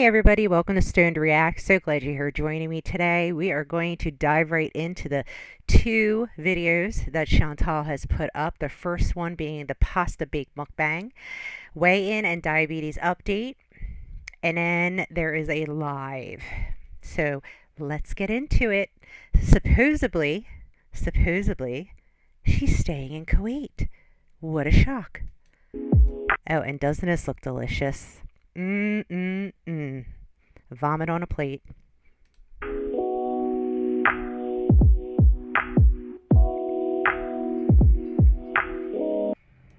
everybody, welcome to Stoned React. So glad you're here joining me today. We are going to dive right into the two videos that Chantal has put up. The first one being the pasta bake mukbang, weigh-in and diabetes update, and then there is a live. So let's get into it. Supposedly, she's staying in Kuwait. What a shock. Oh, and doesn't this look delicious? Vomit on a plate.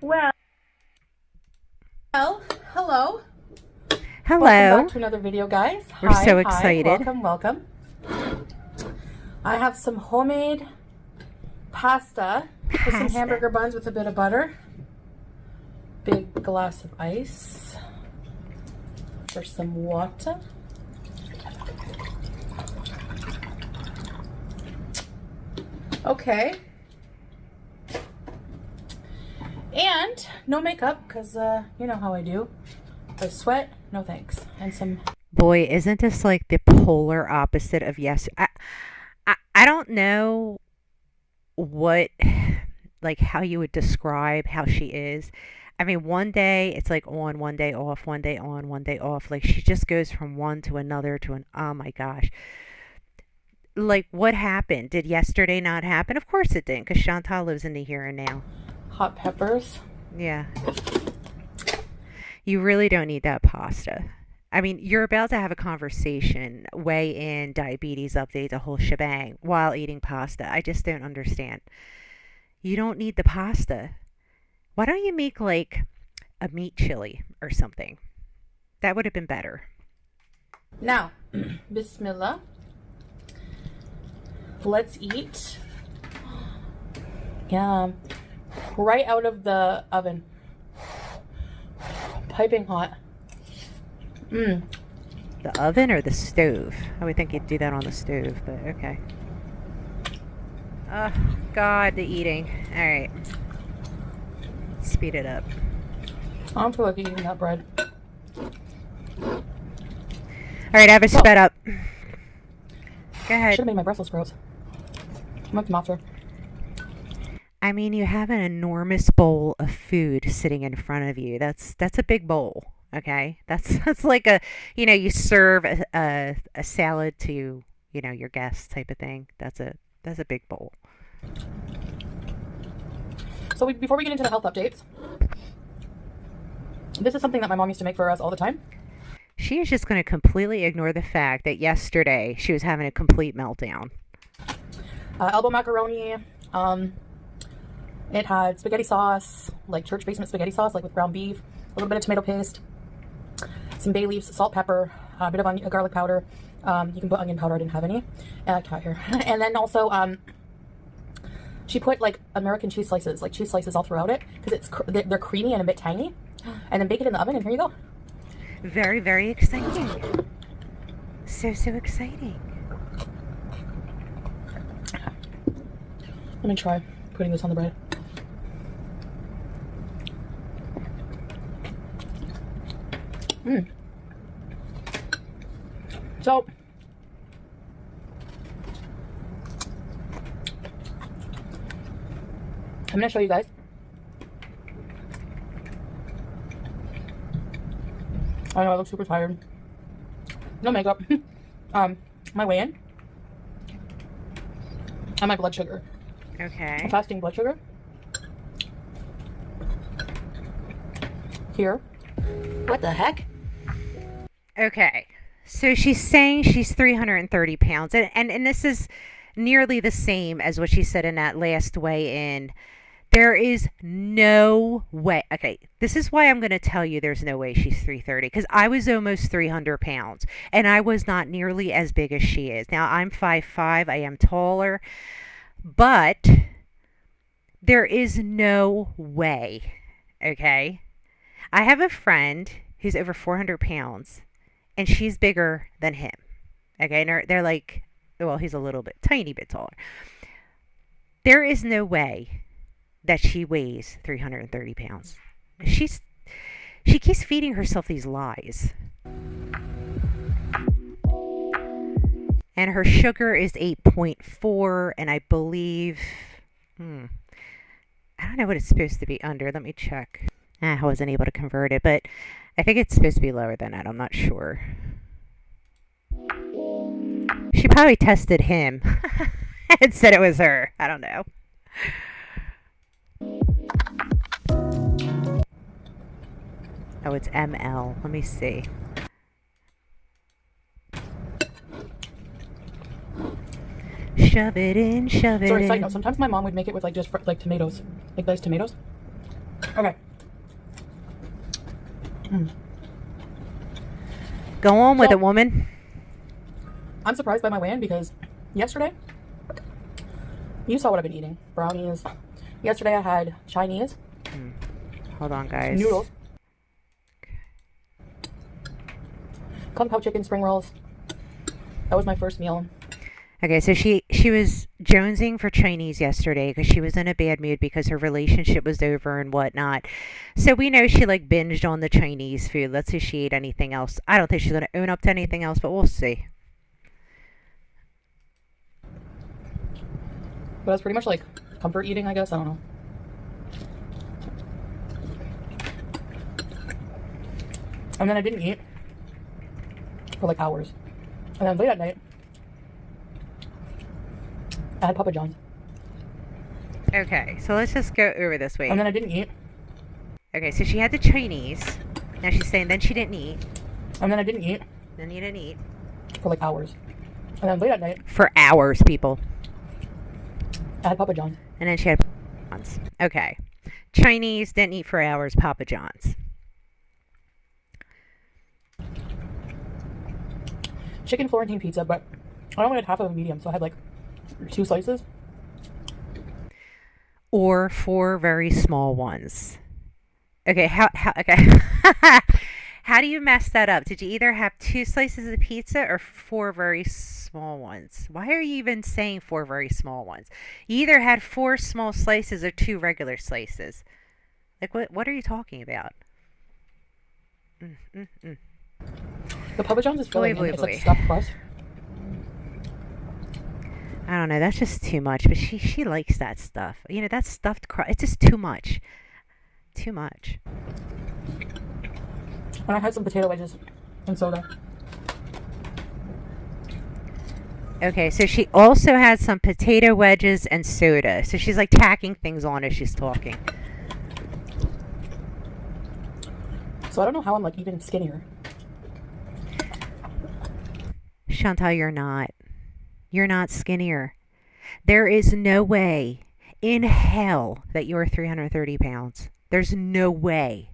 Well, hello. Hello. Welcome back to another video, guys. We're so excited. Welcome. I have some homemade pasta with some hamburger buns with a bit of butter. Big glass of ice. For some water. Okay. And no makeup, because you know how I do. I sweat, no thanks. And some... Boy, isn't this like the polar opposite of yes? I don't know what, like how you would describe how she is. I mean, one day it's like on, one day off, one day on, one day off. Like she just goes from one to another to oh my gosh. Like what happened? Did yesterday not happen? Of course it didn't, because Chantal lives in the here and now. Hot peppers. Yeah. You really don't need that pasta. I mean, you're about to have a conversation, weigh in, diabetes update, the whole shebang, while eating pasta. I just don't understand. You don't need the pasta. Why don't you make like a meat chili or something? That would have been better. Now, Bismillah. Let's eat. Yeah, right out of the oven. Piping hot. The oven or the stove? I would think you'd do that on the stove, but okay. Oh, God, the eating. All right. Speed it up. I don't feel like eating that bread. All right, I have it sped up. Go ahead. Should have made my Brussels sprouts. I'm up to after. I mean, you have an enormous bowl of food sitting in front of you. That's a big bowl, okay? That's like you serve a salad to, your guests type of thing. That's a big bowl. So before we get into the health updates, this is something that my mom used to make for us all the time. She is just going to completely ignore the fact that yesterday she was having a complete meltdown. Elbow macaroni. It had spaghetti sauce, like church basement spaghetti sauce, like with ground beef, a little bit of tomato paste, some bay leaves, salt, pepper, a bit of garlic powder. You can put onion powder. I didn't have any. Cat here. And then also, she put like American cheese slices, all throughout it, because they're creamy and a bit tangy. And then bake it in the oven, and here you go. Very, very exciting. So exciting. Let me try putting this on the bread. So, I'm going to show you guys. I know I look super tired. No makeup. My weigh-in. And my blood sugar. Okay. Fasting blood sugar. Here. What the heck? Okay. So she's saying she's 330 pounds. And this is nearly the same as what she said in that last weigh-in. There is no way. Okay, this is why I'm going to tell you there's no way she's 330. Because I was almost 300 pounds. And I was not nearly as big as she is. Now, I'm 5'5". I am taller. But there is no way. Okay? I have a friend who's over 400 pounds. And she's bigger than him. Okay? And they're like, well, he's a little bit, tiny bit taller. There is no way that she weighs 330 pounds. She keeps feeding herself these lies. and her sugar is 8.4, and I believe, hmm, I don't know what it's supposed to be under. Let me check. I wasn't able to convert it, but I think it's supposed to be lower than that. I'm not sure. She probably tested him and said it was her. I don't know. Oh, it's ML. Let me see. Shove it in, shove it Sorry, in. side note. Sometimes my mom would make it with like just like tomatoes, like diced tomatoes. Okay. Go on with So- it, woman. I'm surprised by my weigh-in because yesterday, you saw what I've been eating. Brownies. Yesterday I had Chinese. Hold on, guys. Noodles. Kung Pao chicken, spring rolls. That was my first meal. Okay, so she was jonesing for Chinese yesterday because she was in a bad mood because her relationship was over and whatnot. So we know she like binged on the Chinese food. Let's see if she ate anything else. I don't think she's gonna own up to anything else, but we'll see. But that's pretty much like comfort eating, I guess. I don't know. And then I didn't eat for like hours. And then late at night, I had Papa John's. Okay, so let's just go over this way. And then I didn't eat. Okay, so she had the Chinese. Now she's saying then she didn't eat. And then I didn't eat Then you didn't eat. for like hours. And then late at night, For hours, people. I had Papa John's. And then she had Papa John's. Okay. Chinese, didn't eat for hours, Papa John's. Chicken Florentine pizza, but I only had half of a medium, so I had like 2 slices. Or 4 very small ones. Okay, okay. How do you mess that up? Did you either have 2 slices of pizza or 4 very small ones? Why are you even saying 4 very small ones? You either had 4 small slices or 2 regular slices. Like, what are you talking about? The Papa John's is filling. Boy, It's boy. like stuffed crust. I don't know. That's just too much. But she likes that stuff. You know, that stuffed crust. It's just too much. Too much. And I had some potato wedges and soda. Okay, so she also had some potato wedges and soda. So she's like tacking things on as she's talking. So I don't know how I'm like even skinnier. Chantal, you're not. You're not skinnier. There is no way in hell that you're 330 pounds. There's no way.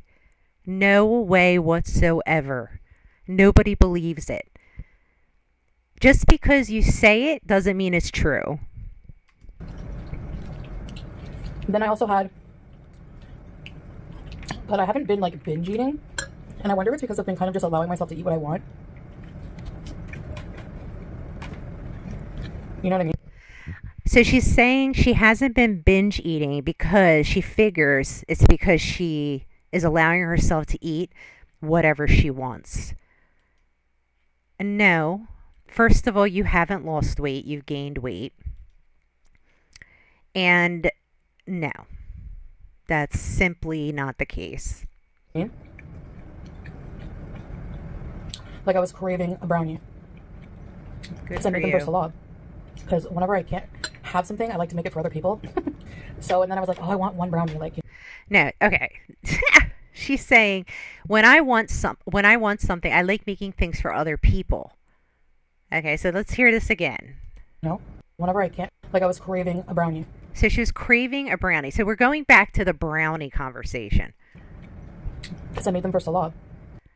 No way whatsoever. Nobody believes it. Just because you say it doesn't mean it's true. Then I also had, but I haven't been like binge eating. And I wonder if it's because I've been kind of just allowing myself to eat what I want. You know what I mean? So she's saying she hasn't been binge eating because she figures it's because she is allowing herself to eat whatever she wants. No. First of all, you haven't lost weight, you've gained weight. And no. That's simply not the case. Like I was craving a brownie. Good Because I for made them for you. salad. Because whenever I can't have something, I like to make it for other people. So, and then I was like, oh, I want one brownie. Like, No, okay. She's saying when I want something, I like making things for other people. Okay, so let's hear this again. you know, whenever I can't, like I was craving a brownie. So she was craving a brownie. So we're going back to the brownie conversation. Because I made them for salad.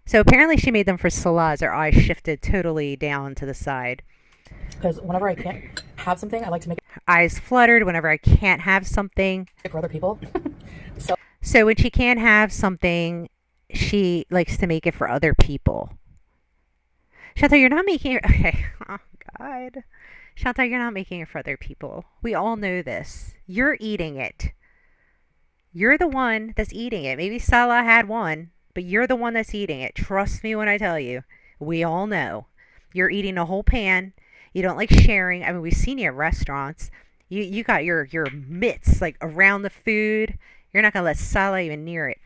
So apparently she made them for salades. Her eyes shifted totally down to the side. Because whenever I can't have something, I like to make Eyes fluttered whenever I can't have something. it for other people. So, So when she can't have something, she likes to make it for other people. Chantal, you're not making it. Okay. Oh, God. Chantal, you're not making it for other people. We all know this. You're eating it. You're the one that's eating it. Maybe Salah had one, but you're the one that's eating it. Trust me when I tell you. We all know. You're eating a whole pan. You don't like sharing. I mean, we've seen you at restaurants. You got your mitts like around the food. You're not gonna let Sala even near it.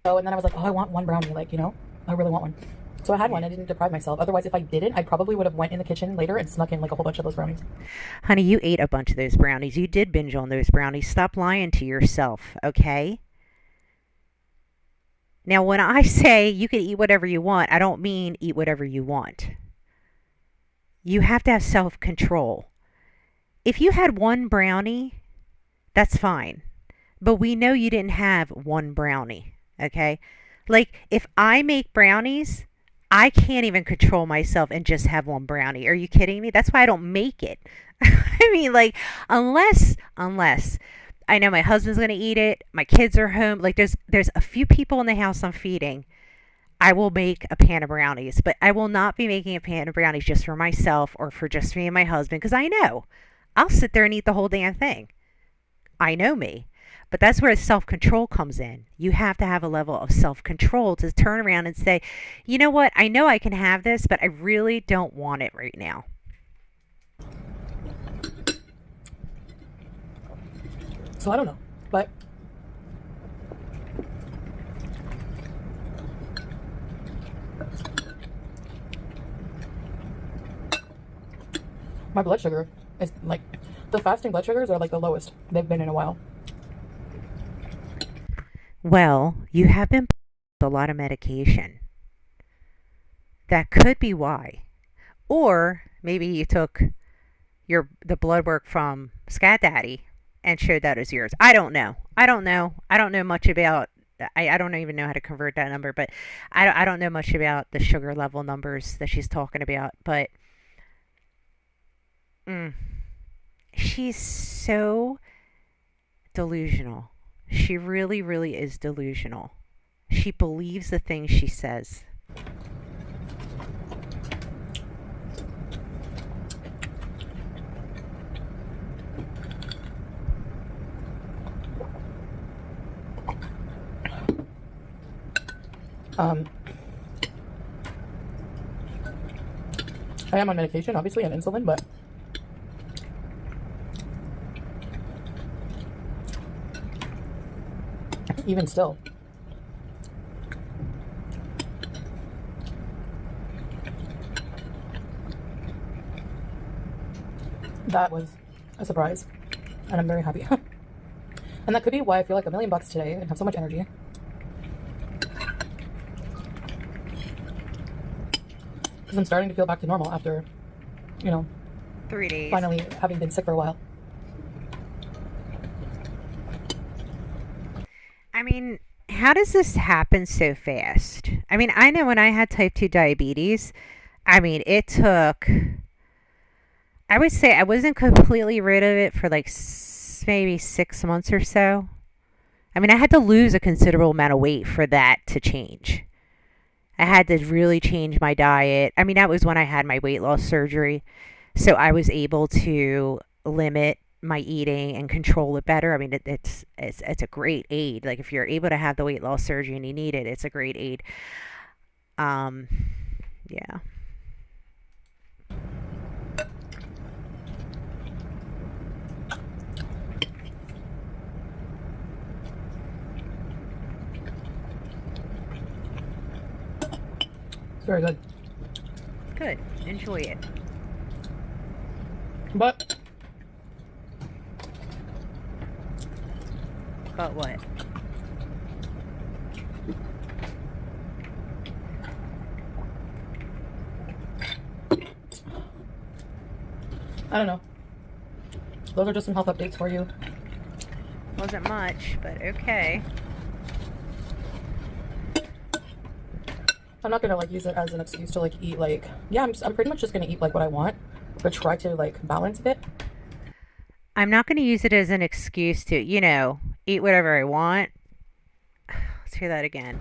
So, and then I was like, oh, I want one brownie, like, I really want one. So I had one. Yeah. I didn't deprive myself. Otherwise, if I didn't, I probably would have went in the kitchen later and snuck in like a whole bunch of those brownies. Honey, you ate a bunch of those brownies. You did binge on those brownies. Stop lying to yourself, okay? Now, when I say you can eat whatever you want, I don't mean eat whatever you want. You have to have self control. If you had one brownie, that's fine. But we know you didn't have one brownie, okay? Like, if I make brownies, I can't even control myself and just have one brownie. Are you kidding me? That's why I don't make it. I mean, like, unless I know my husband's gonna eat it, my kids are home. Like, there's a few people in the house I'm feeding. I will make a pan of brownies, but I will not be making a pan of brownies just for myself or for just me and my husband because I know I'll sit there and eat the whole damn thing. I know me. But that's where self control comes in. You have to have a level of self control to turn around and say, you know what? I know I can have this, but I really don't want it right now. So I don't know. But my blood sugar is like, the fasting blood sugars are like the lowest they've been in a while. Well, you have been put on a lot of medication. That could be why. Or maybe you took the blood work from Scat Daddy and showed that as yours. I don't know. I don't know. I don't know much about. I don't even know how to convert that number, but I don't know much about the sugar level numbers that she's talking about. But mm, she's so delusional. She really, really is delusional. She believes the things she says. Um, I am on medication, obviously, and insulin, but even still, that was a surprise, and I'm very happy. And that could be why I feel like $1,000,000 today and have so much energy. Because I'm starting to feel back to normal after, you know, 3 days. finally having been sick for a while. I mean, how does this happen so fast? I mean, I know when I had type 2 diabetes, I mean, it took, I would say I wasn't completely rid of it for like maybe 6 months or so. I mean, I had to lose a considerable amount of weight for that to change. I had to really change my diet. I mean, that was when I had my weight loss surgery. So I was able to limit my eating and control it better. I mean, it's a great aid. Like if you're able to have the weight loss surgery and you need it, it's a great aid. Um, yeah. It's very good. Good. Enjoy it. But But what? I don't know. Those are just some health updates for you. Wasn't much, but okay. I'm not gonna like use it as an excuse to like eat like, yeah, I'm pretty much just gonna eat like what I want, but try to like balance a bit. I'm not going to use it as an excuse to, eat whatever I want. Let's hear that again.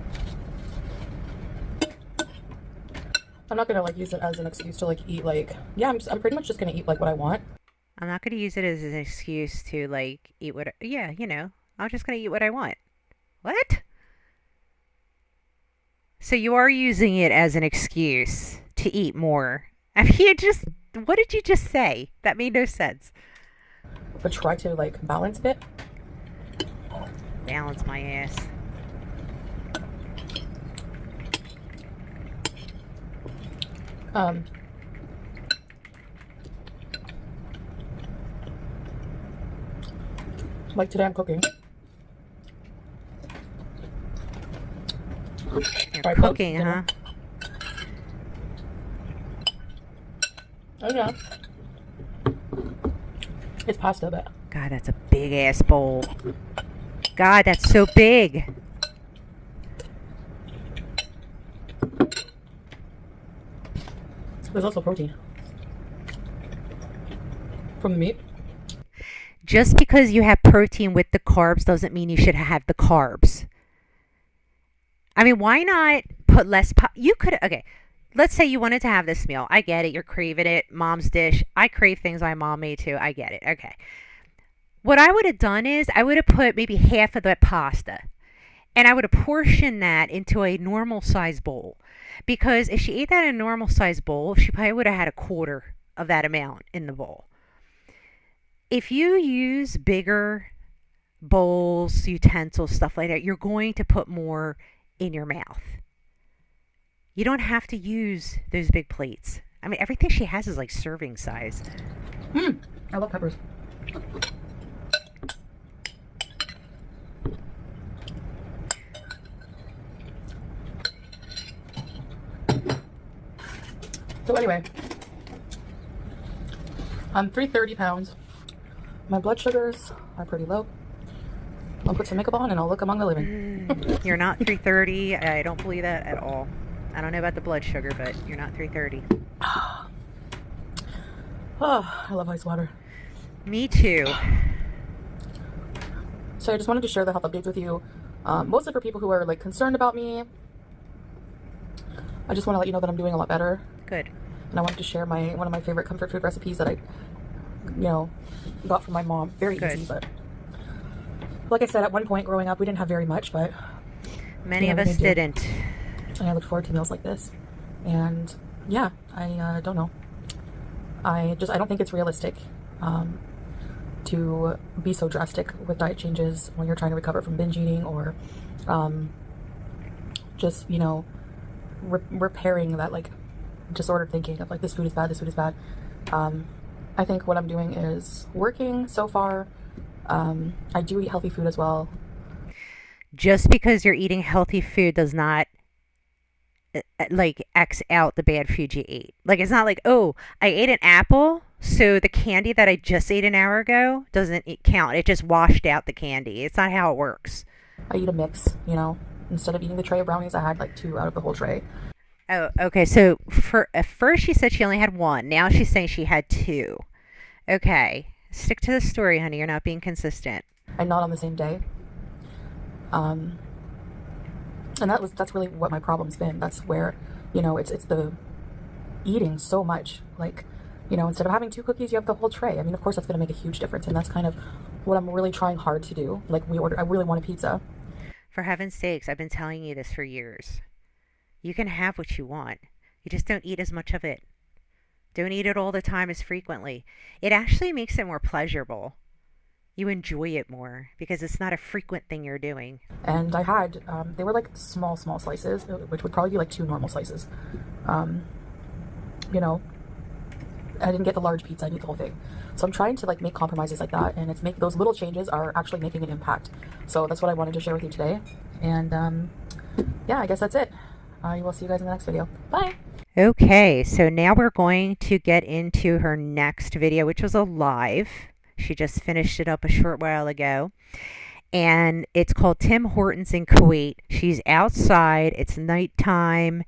I'm not gonna like use it as an excuse to like eat like, yeah, I'm pretty much just gonna eat like what I want. I'm not going to use it as an excuse to, like, eat what, yeah, I'm just going to eat what I want. What? So you are using it as an excuse to eat more I mean, what did you just say? That made no sense. but try to like balance a bit. Balance my ass. Um, like today I'm cooking. You're Alright, folks, cooking, huh? dinner. Oh yeah, it's pasta, but God, that's a big ass bowl. God, that's so big. there's also protein from the meat. Just because you have protein with the carbs doesn't mean you should have the carbs. I mean, why not put less? You could, okay. Let's say you wanted to have this meal. I get it. You're craving it. Mom's dish. I crave things my mom made too. I get it. Okay. What I would have done is I would have put maybe half of the pasta and I would have portioned that into a normal size bowl. Because if she ate that in a normal size bowl, she probably would have had a quarter of that amount in the bowl. If you use bigger bowls, utensils, stuff like that, you're going to put more in your mouth. You don't have to use those big plates. I mean, everything she has is like serving size. I love peppers. So anyway, I'm 330 pounds. My blood sugars are pretty low. I'll put some makeup on and I'll look among the living. You're not 330. I don't believe that at all. I don't know about the blood sugar, but you're not 330. Oh, I love ice water. Me too. So I just wanted to share the health updates with you. Mostly for people who are like concerned about me. I just want to let you know that I'm doing a lot better. Good. And I wanted to share one of my favorite comfort food recipes that I, got from my mom. Very Good. easy, but like I said, at one point growing up, we didn't have very much, but Many of us didn't. And I look forward to meals like this. And yeah, I don't know. I don't think it's realistic to be so drastic with diet changes when you're trying to recover from binge eating or just, repairing that like disordered thinking of like this food is bad, this food is bad. I think what I'm doing is working so far. I do eat healthy food as well. Just because you're eating healthy food does not like X out the bad food you ate. Like it's not like, oh, I ate an apple, so the candy that I just ate an hour ago doesn't count. It just washed out the candy. It's not how it works. I eat a mix, Instead of eating the tray of brownies, I had like 2 out of the whole tray. Oh, okay. So at first she said she only had 1. Now she's saying she had 2. Okay. Stick to the story, honey. You're not being consistent. And not on the same day. And that's really what my problem's been. That's where, it's the eating so much. Like, instead of having 2 cookies, you have the whole tray. I mean, of course that's going to make a huge difference. And that's kind of what I'm really trying hard to do. Like I really want a pizza. For heaven's sakes, I've been telling you this for years. You can have what you want. You just don't eat as much of it. Don't eat it all the time as frequently. It actually makes it more pleasurable. You enjoy it more because it's not a frequent thing you're doing. And I had, they were like small slices, which would probably be like 2 normal slices. I didn't get the large pizza, I need the whole thing. So I'm trying to like make compromises like that, and those little changes are actually making an impact. So that's what I wanted to share with you today. And yeah, I guess that's it. I will see you guys in the next video. Bye. Okay, so now we're going to get into her next video, which was a live. She just finished it up a short while ago. And it's called Tim Hortons in Kuwait. She's outside, it's nighttime,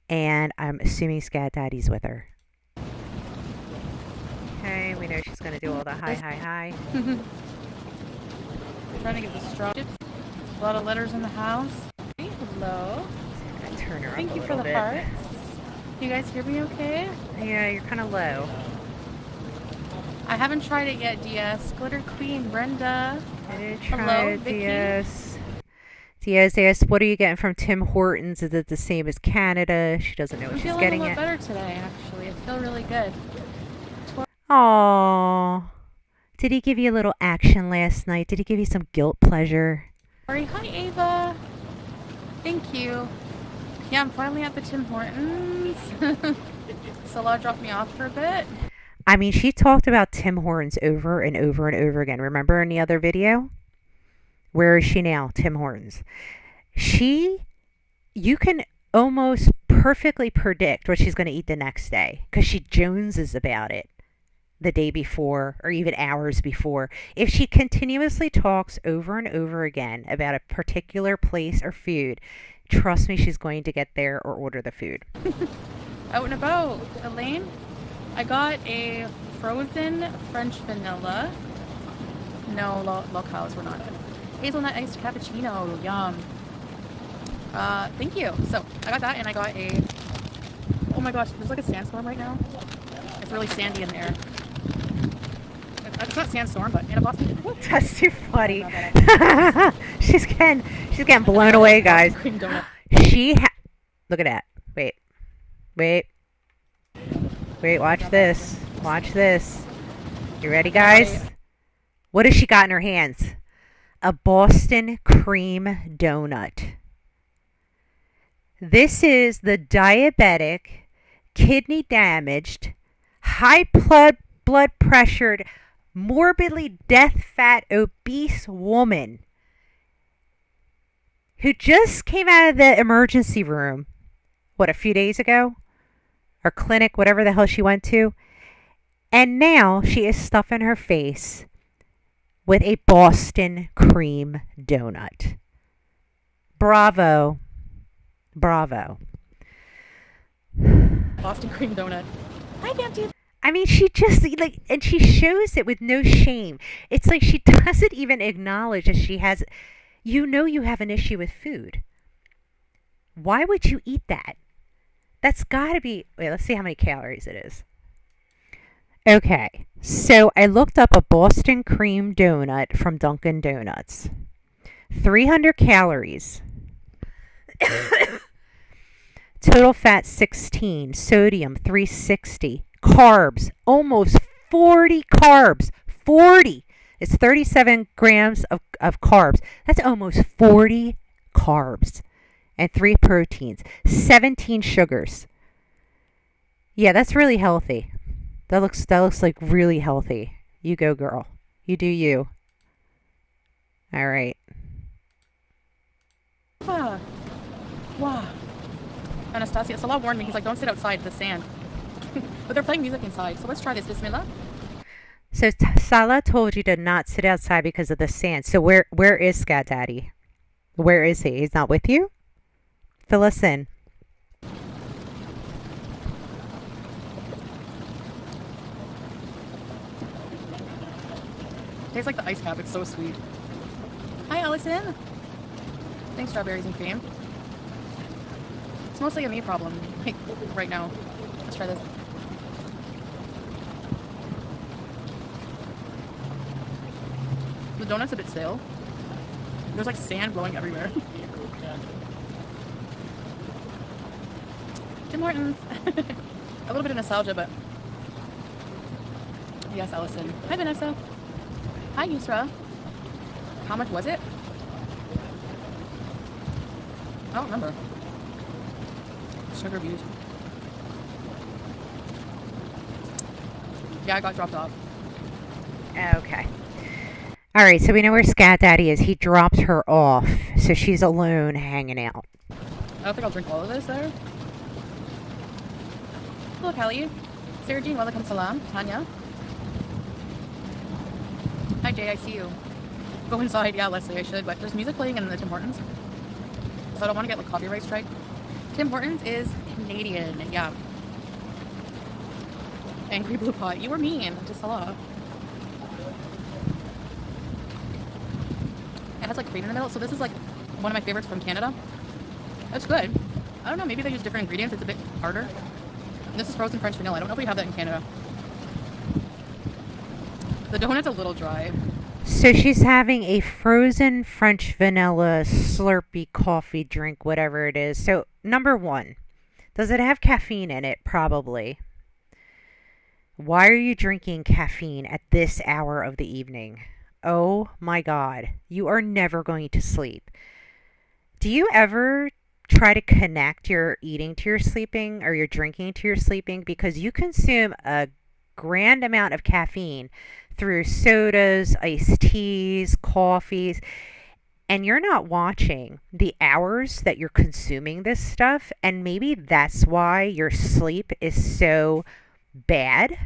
and I'm assuming Scat Daddy's with her. Okay, we know she's going to do all the hi. Trying to get the straw. A lot of letters in the house. Hello. I'm going to turn her up Thank a you for little the bit. hearts. You guys hear me okay? Yeah, you're kind of low. I haven't tried it yet, DS. Glitter Queen, Brenda. I did Hello, try it, Vicky. DS. Diaz asked, what are you getting from Tim Hortons? Is it the same as Canada? She doesn't know what I'm she's feeling getting a lot yet. better today, actually. I feel really good. Aww. Did he give you a little action last night? Did he give you some guilt pleasure? Sorry. Hi, Ava. Thank you. Yeah, I'm finally at the Tim Hortons. Salah dropped me off for a bit. I mean, she talked about Tim Hortons over and over and over again. Remember in the other video? Where is she now? Tim Hortons. You can almost perfectly predict what she's going to eat the next day because she joneses about it the day before or even hours before. If she continuously talks over and over again about a particular place or food, trust me, she's going to get there or order the food. Out and about. Elaine, I got a frozen French vanilla. No, locales were not good. Hazelnut iced cappuccino. Yum. Thank you. So, I got that and I got a... Oh my gosh, there's like a sandstorm right now. It's really sandy in there. It's not sandstorm, but in a Boston. That's too funny. she's getting blown away, guys. Cream donut. Look at that. Wait. Watch this. Watch this. You ready, guys? What has she got in her hands? A Boston cream donut. This is the diabetic, kidney damaged, high blood pressured, morbidly death fat obese woman who just came out of the emergency room, a few days ago? Or clinic, whatever the hell she went to. And now she is stuffing her face with a Boston cream donut. Bravo. Boston cream donut. Hi, Fancy. I mean, she just, and she shows it with no shame. It's like she doesn't even acknowledge that she has, you have an issue with food. Why would you eat that? That's got to be, wait, let's see how many calories it is. Okay, so I looked up a Boston cream donut from Dunkin' Donuts. 300 calories. Total fat 16, sodium 360, carbs almost 40 carbs. 40. It's 37 grams of carbs. That's almost 40 carbs. And 3 proteins, 17 sugars. Yeah, that's really healthy. That looks like really healthy. You go, girl. You do you. All right. Wow. Anastasia, Salah warned me. He's like, don't sit outside the sand. But they're playing music inside, so let's try this. Bismillah. So Salah told you to not sit outside because of the sand. So where is Scat Daddy? Where is he? He's not with you? Fill us in. Tastes like the ice cap. It's so sweet. Hi, Allison. Thanks, strawberries and cream. It's mostly a me problem right now. Let's try this. The donut's a bit stale. There's like sand blowing everywhere. Tim Hortons. A little bit of nostalgia, but yes, Allison. Hi, Vanessa. Hi, Yusra. How much was it? I don't remember. Sugar views. Yeah, I got dropped off. Okay. All right, so we know where Scat Daddy is. He dropped her off, so she's alone hanging out. I don't think I'll drink all of this there. Hello, Kelly. Sarah Jean, welcome salam. Tanya. Hi, Jay, I see you. Go inside. Yeah, Leslie, I should, but there's music playing in the Tim Hortons. So I don't want to get like copyright strike. Tim Hortons is Canadian. Yeah. Angry Blue Pot. You were mean to Salah. It has like cream in the middle, so this is like one of my favorites from Canada. It's good. I don't know, maybe they use different ingredients. It's a bit harder. And this is frozen French vanilla. I don't know if we have that in Canada. The donut's a little dry. So she's having a frozen French vanilla Slurpee coffee drink, whatever it is. So, number one, does it have caffeine in it? Probably. Why are you drinking caffeine at this hour of the evening? Oh my God. You are never going to sleep. Do you ever try to connect your eating to your sleeping or your drinking to your sleeping? Because you consume a grand amount of caffeine through sodas, iced teas, coffees, and you're not watching the hours that you're consuming this stuff. And maybe that's why your sleep is so bad.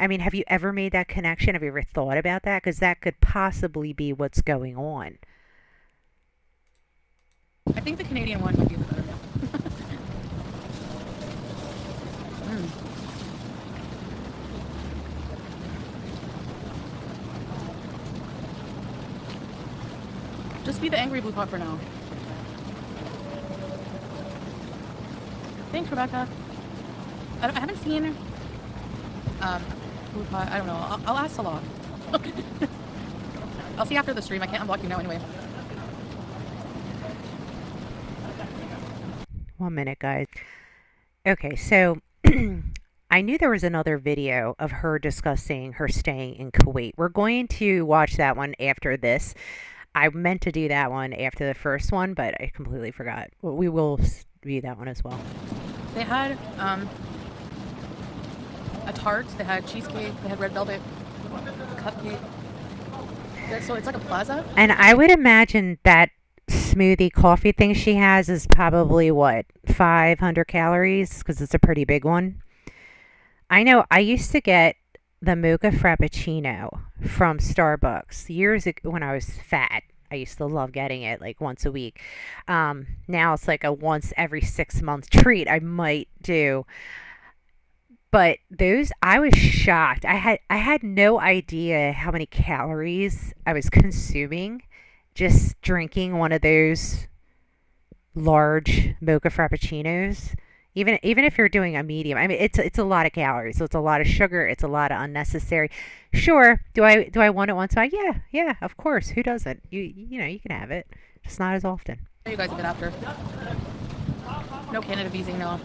I mean, have you ever made that connection? Have you ever thought about that? Because that could possibly be what's going on. I think the Canadian one might be the better one. Just be the angry blue pot for now. Thanks, Rebecca. I haven't seen blue pot. I don't know. I'll ask Salah. I'll see after the stream. I can't unblock you now anyway. 1 minute, guys. Okay, so I knew there was another video of her discussing her staying in Kuwait. We're going to watch that one after this. I meant to do that one after the first one, but I completely forgot. Well, we will view that one as well. They had a tart. They had cheesecake. They had red velvet cupcake. So it's like a plaza. And I would imagine that smoothie coffee thing she has is probably what, 500 calories, because it's a pretty big one. I know I used to get the mocha frappuccino from Starbucks years ago when I was fat. I used to love getting it like once a week. Now it's like a once every 6 month treat I might do. But those, I was shocked. I had no idea how many calories I was consuming just drinking one of those large mocha frappuccinos. Even if you're doing a medium, I mean it's a lot of calories. So it's a lot of sugar. It's a lot of unnecessary. Sure, do I want it once a while? Yeah, of course. Who doesn't? You know you can have it, just not as often. You guys a bit after. No Canada vising, no.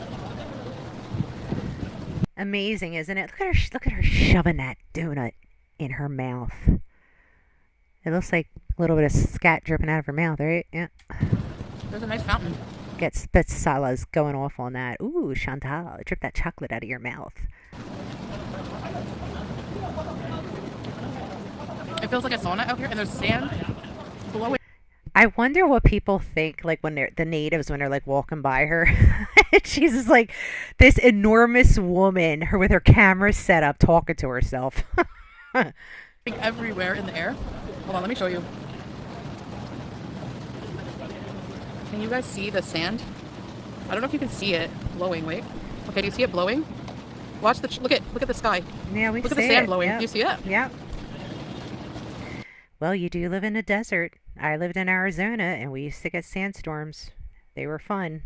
Amazing, isn't it? Look at her shoving that donut in her mouth. It looks like a little bit of scat dripping out of her mouth, right? Yeah. There's a nice fountain. Get Sala's going off on that. Ooh, Chantal, drip that chocolate out of your mouth. It feels like a sauna out here, and there's sand below it. I wonder what people think, like when they're the natives when they're like walking by her. She's just like this enormous woman, her with her camera set up, talking to herself. Everywhere in the air. Hold on, let me show you. Can you guys see the sand? I don't know if you can see it blowing. Wait. Okay, do you see it blowing? Watch the look at the sky. Yeah, we look see at the sand it. blowing. Yep. Do you see it? Yep. Well, you do live in a desert. I lived in Arizona, and we used to get sandstorms. They were fun.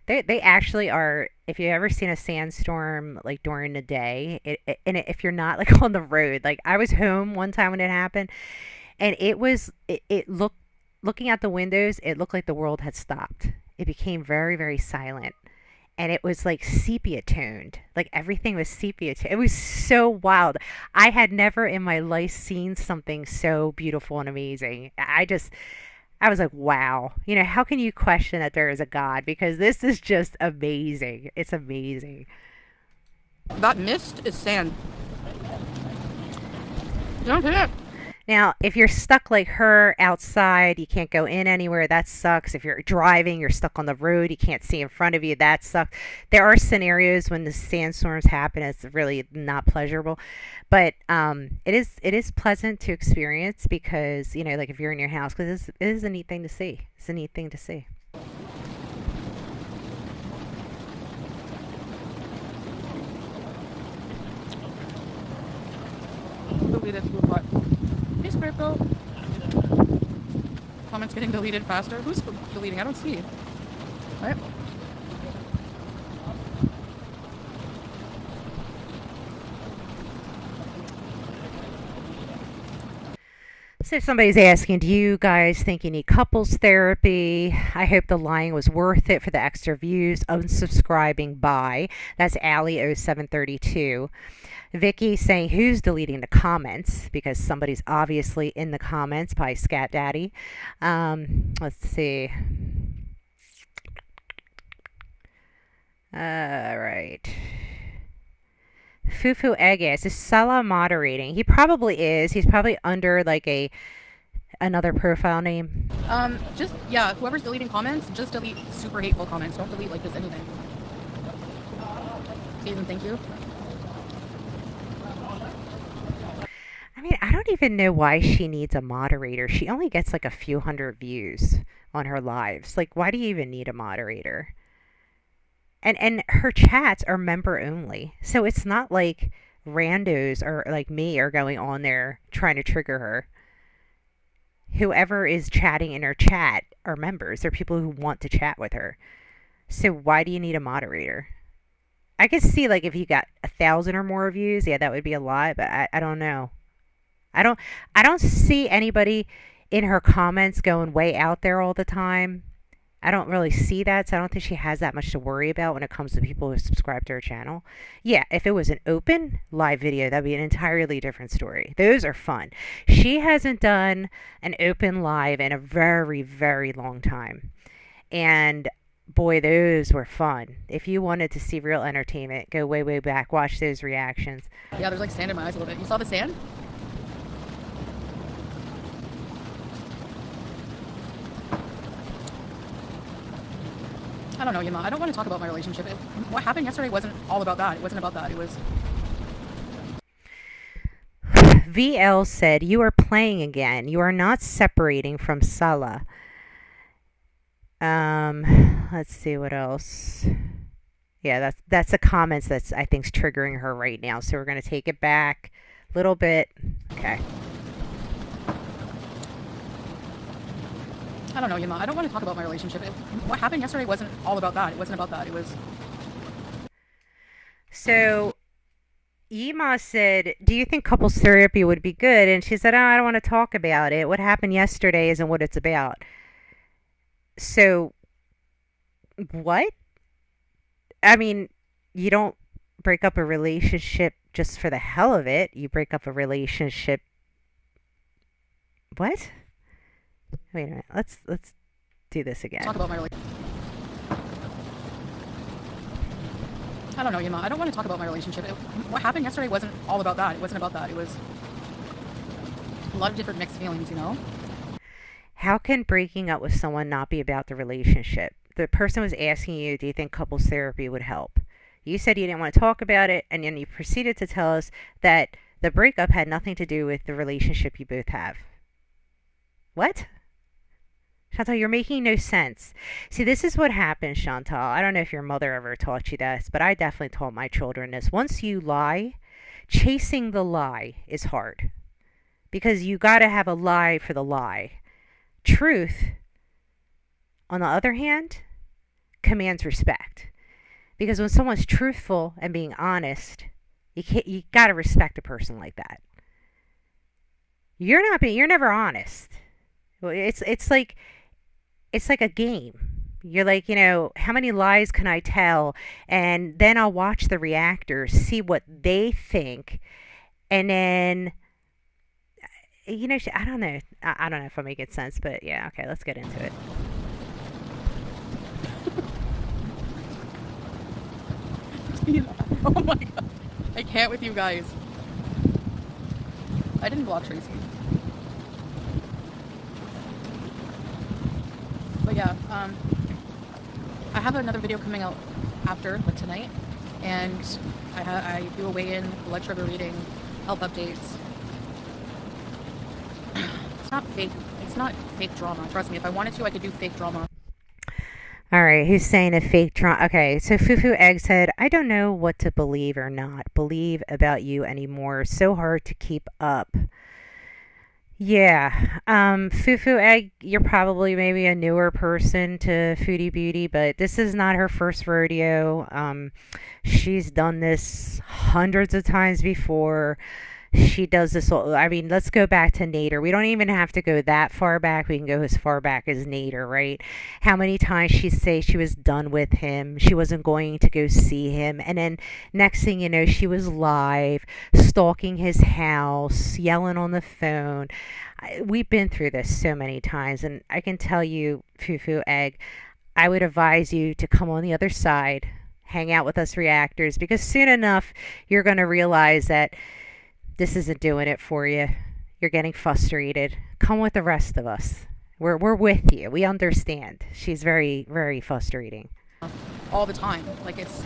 They actually are. If you ever seen a sandstorm like during the day, if you're not like on the road, like I was home one time when it happened, and it looked looking out the windows, it looked like the world had stopped. It became very, very silent. And it was like sepia toned. Like everything was sepia toned. It was so wild. I had never in my life seen something so beautiful and amazing. I was like, wow. You know, how can you question that there is a God? Because this is just amazing. It's amazing. That mist is sand. You don't see it. Now, if you're stuck like her outside, you can't go in anywhere, that sucks. If you're driving, you're stuck on the road, you can't see in front of you, that sucks. There are scenarios when the sandstorms happen, it's really not pleasurable. But it is pleasant to experience because, you know, like if you're in your house, because it is a neat thing to see. It's a neat thing to see. Hey, Squirtle. Comments getting deleted faster. Who's deleting? I don't see. What? So somebody's asking, do you guys think you need couples therapy? I hope the lying was worth it for the extra views. Unsubscribing by. That's Allie0732. Vicky saying, who's deleting the comments? Because somebody's obviously in the comments by Scat Daddy. Let's see. All right. Fufu Egg is Salah moderating? He probably is. He's probably under like a another profile name. Just, yeah, whoever's deleting comments, just delete super hateful comments. Don't delete like this anything. Please and thank you. I mean, I don't even know why she needs a moderator. She only gets like a few hundred views on her lives. Like, why do you even need a moderator? And her chats are member only. So it's not like randos or like me are going on there trying to trigger her. Whoever is chatting in her chat are members. They're people who want to chat with her. So why do you need a moderator? I could see like if you got 1,000 or more views, yeah, that would be a lot, but I don't know. I don't I don't see anybody in her comments going way out there all the time. I don't really see that, so I don't think she has that much to worry about when it comes to people who subscribe to her channel. Yeah, if it was an open live video, that'd be an entirely different story. Those are fun. She hasn't done an open live in a very, very long time. And boy, those were fun. If you wanted to see real entertainment, go way, way back, watch those reactions. Yeah, there's like sand in my eyes a little bit. You saw the sand? I don't know, Yama. I don't want to talk about my relationship. What happened yesterday wasn't all about that. It wasn't about that. It was... VL said, you are playing again. You are not separating from Salah. Let's see what else. Yeah, that's the comments that's I think's triggering her right now. So we're gonna take it back a little bit. Okay. I don't know, Yama. I don't want to talk about my relationship. What happened yesterday wasn't all about that. It wasn't about that. It was... So Yima said, do you think couples therapy would be good? And she said, oh, I don't want to talk about it. What happened yesterday isn't what it's about. So what? I mean, you don't break up a relationship just for the hell of it. You break up a relationship. What? Wait a minute. Let's do this again. Talk about my relationship. I don't know, Yama. I don't want to talk about my relationship. What happened yesterday wasn't all about that. It wasn't about that. It was a lot of different mixed feelings, you know? How can breaking up with someone not be about the relationship? The person was asking you, do you think couples therapy would help? You said you didn't want to talk about it, and then you proceeded to tell us that the breakup had nothing to do with the relationship you both have. What? Chantal, you're making no sense. See, this is what happens, Chantal. I don't know if your mother ever taught you this, but I definitely taught my children this. Once you lie, chasing the lie is hard. Because you got to have a lie for the lie. Truth, on the other hand, commands respect. Because when someone's truthful and being honest, you got to respect a person like that. You're never honest. It's like a game. You're like, how many lies can I tell? And then I'll watch the reactors, see what they think, and then I don't know. I don't know if I'm making sense, but yeah, okay, let's get into it. Oh my god. I can't with you guys. I didn't block Tracy. But yeah, I have another video coming out after, like tonight, and I do a weigh-in, blood sugar reading, health updates. It's not fake. It's not fake drama. Trust me, if I wanted to, I could do fake drama. All right, who's saying a fake drama? Okay, so Fufu Egg said, I don't know what to believe or not believe about you anymore. So hard to keep up. Yeah, Fufu Egg, you're probably maybe a newer person to Foodie Beauty, but this is not her first rodeo. She's done this hundreds of times before. She does this all, I mean, let's go back to Nader. We don't even have to go that far back. We can go as far back as Nader, right? How many times she say she was done with him, she wasn't going to go see him, and then next thing you know, she was live stalking his house, yelling on the phone. We've been through this so many times, and I can tell you, Fufu Egg, I would advise you to come on the other side, hang out with us reactors, because soon enough you're going to realize that this isn't doing it for you. You're getting frustrated. Come with the rest of us. We're with you. We understand. She's very, very frustrating. All the time. Like, it's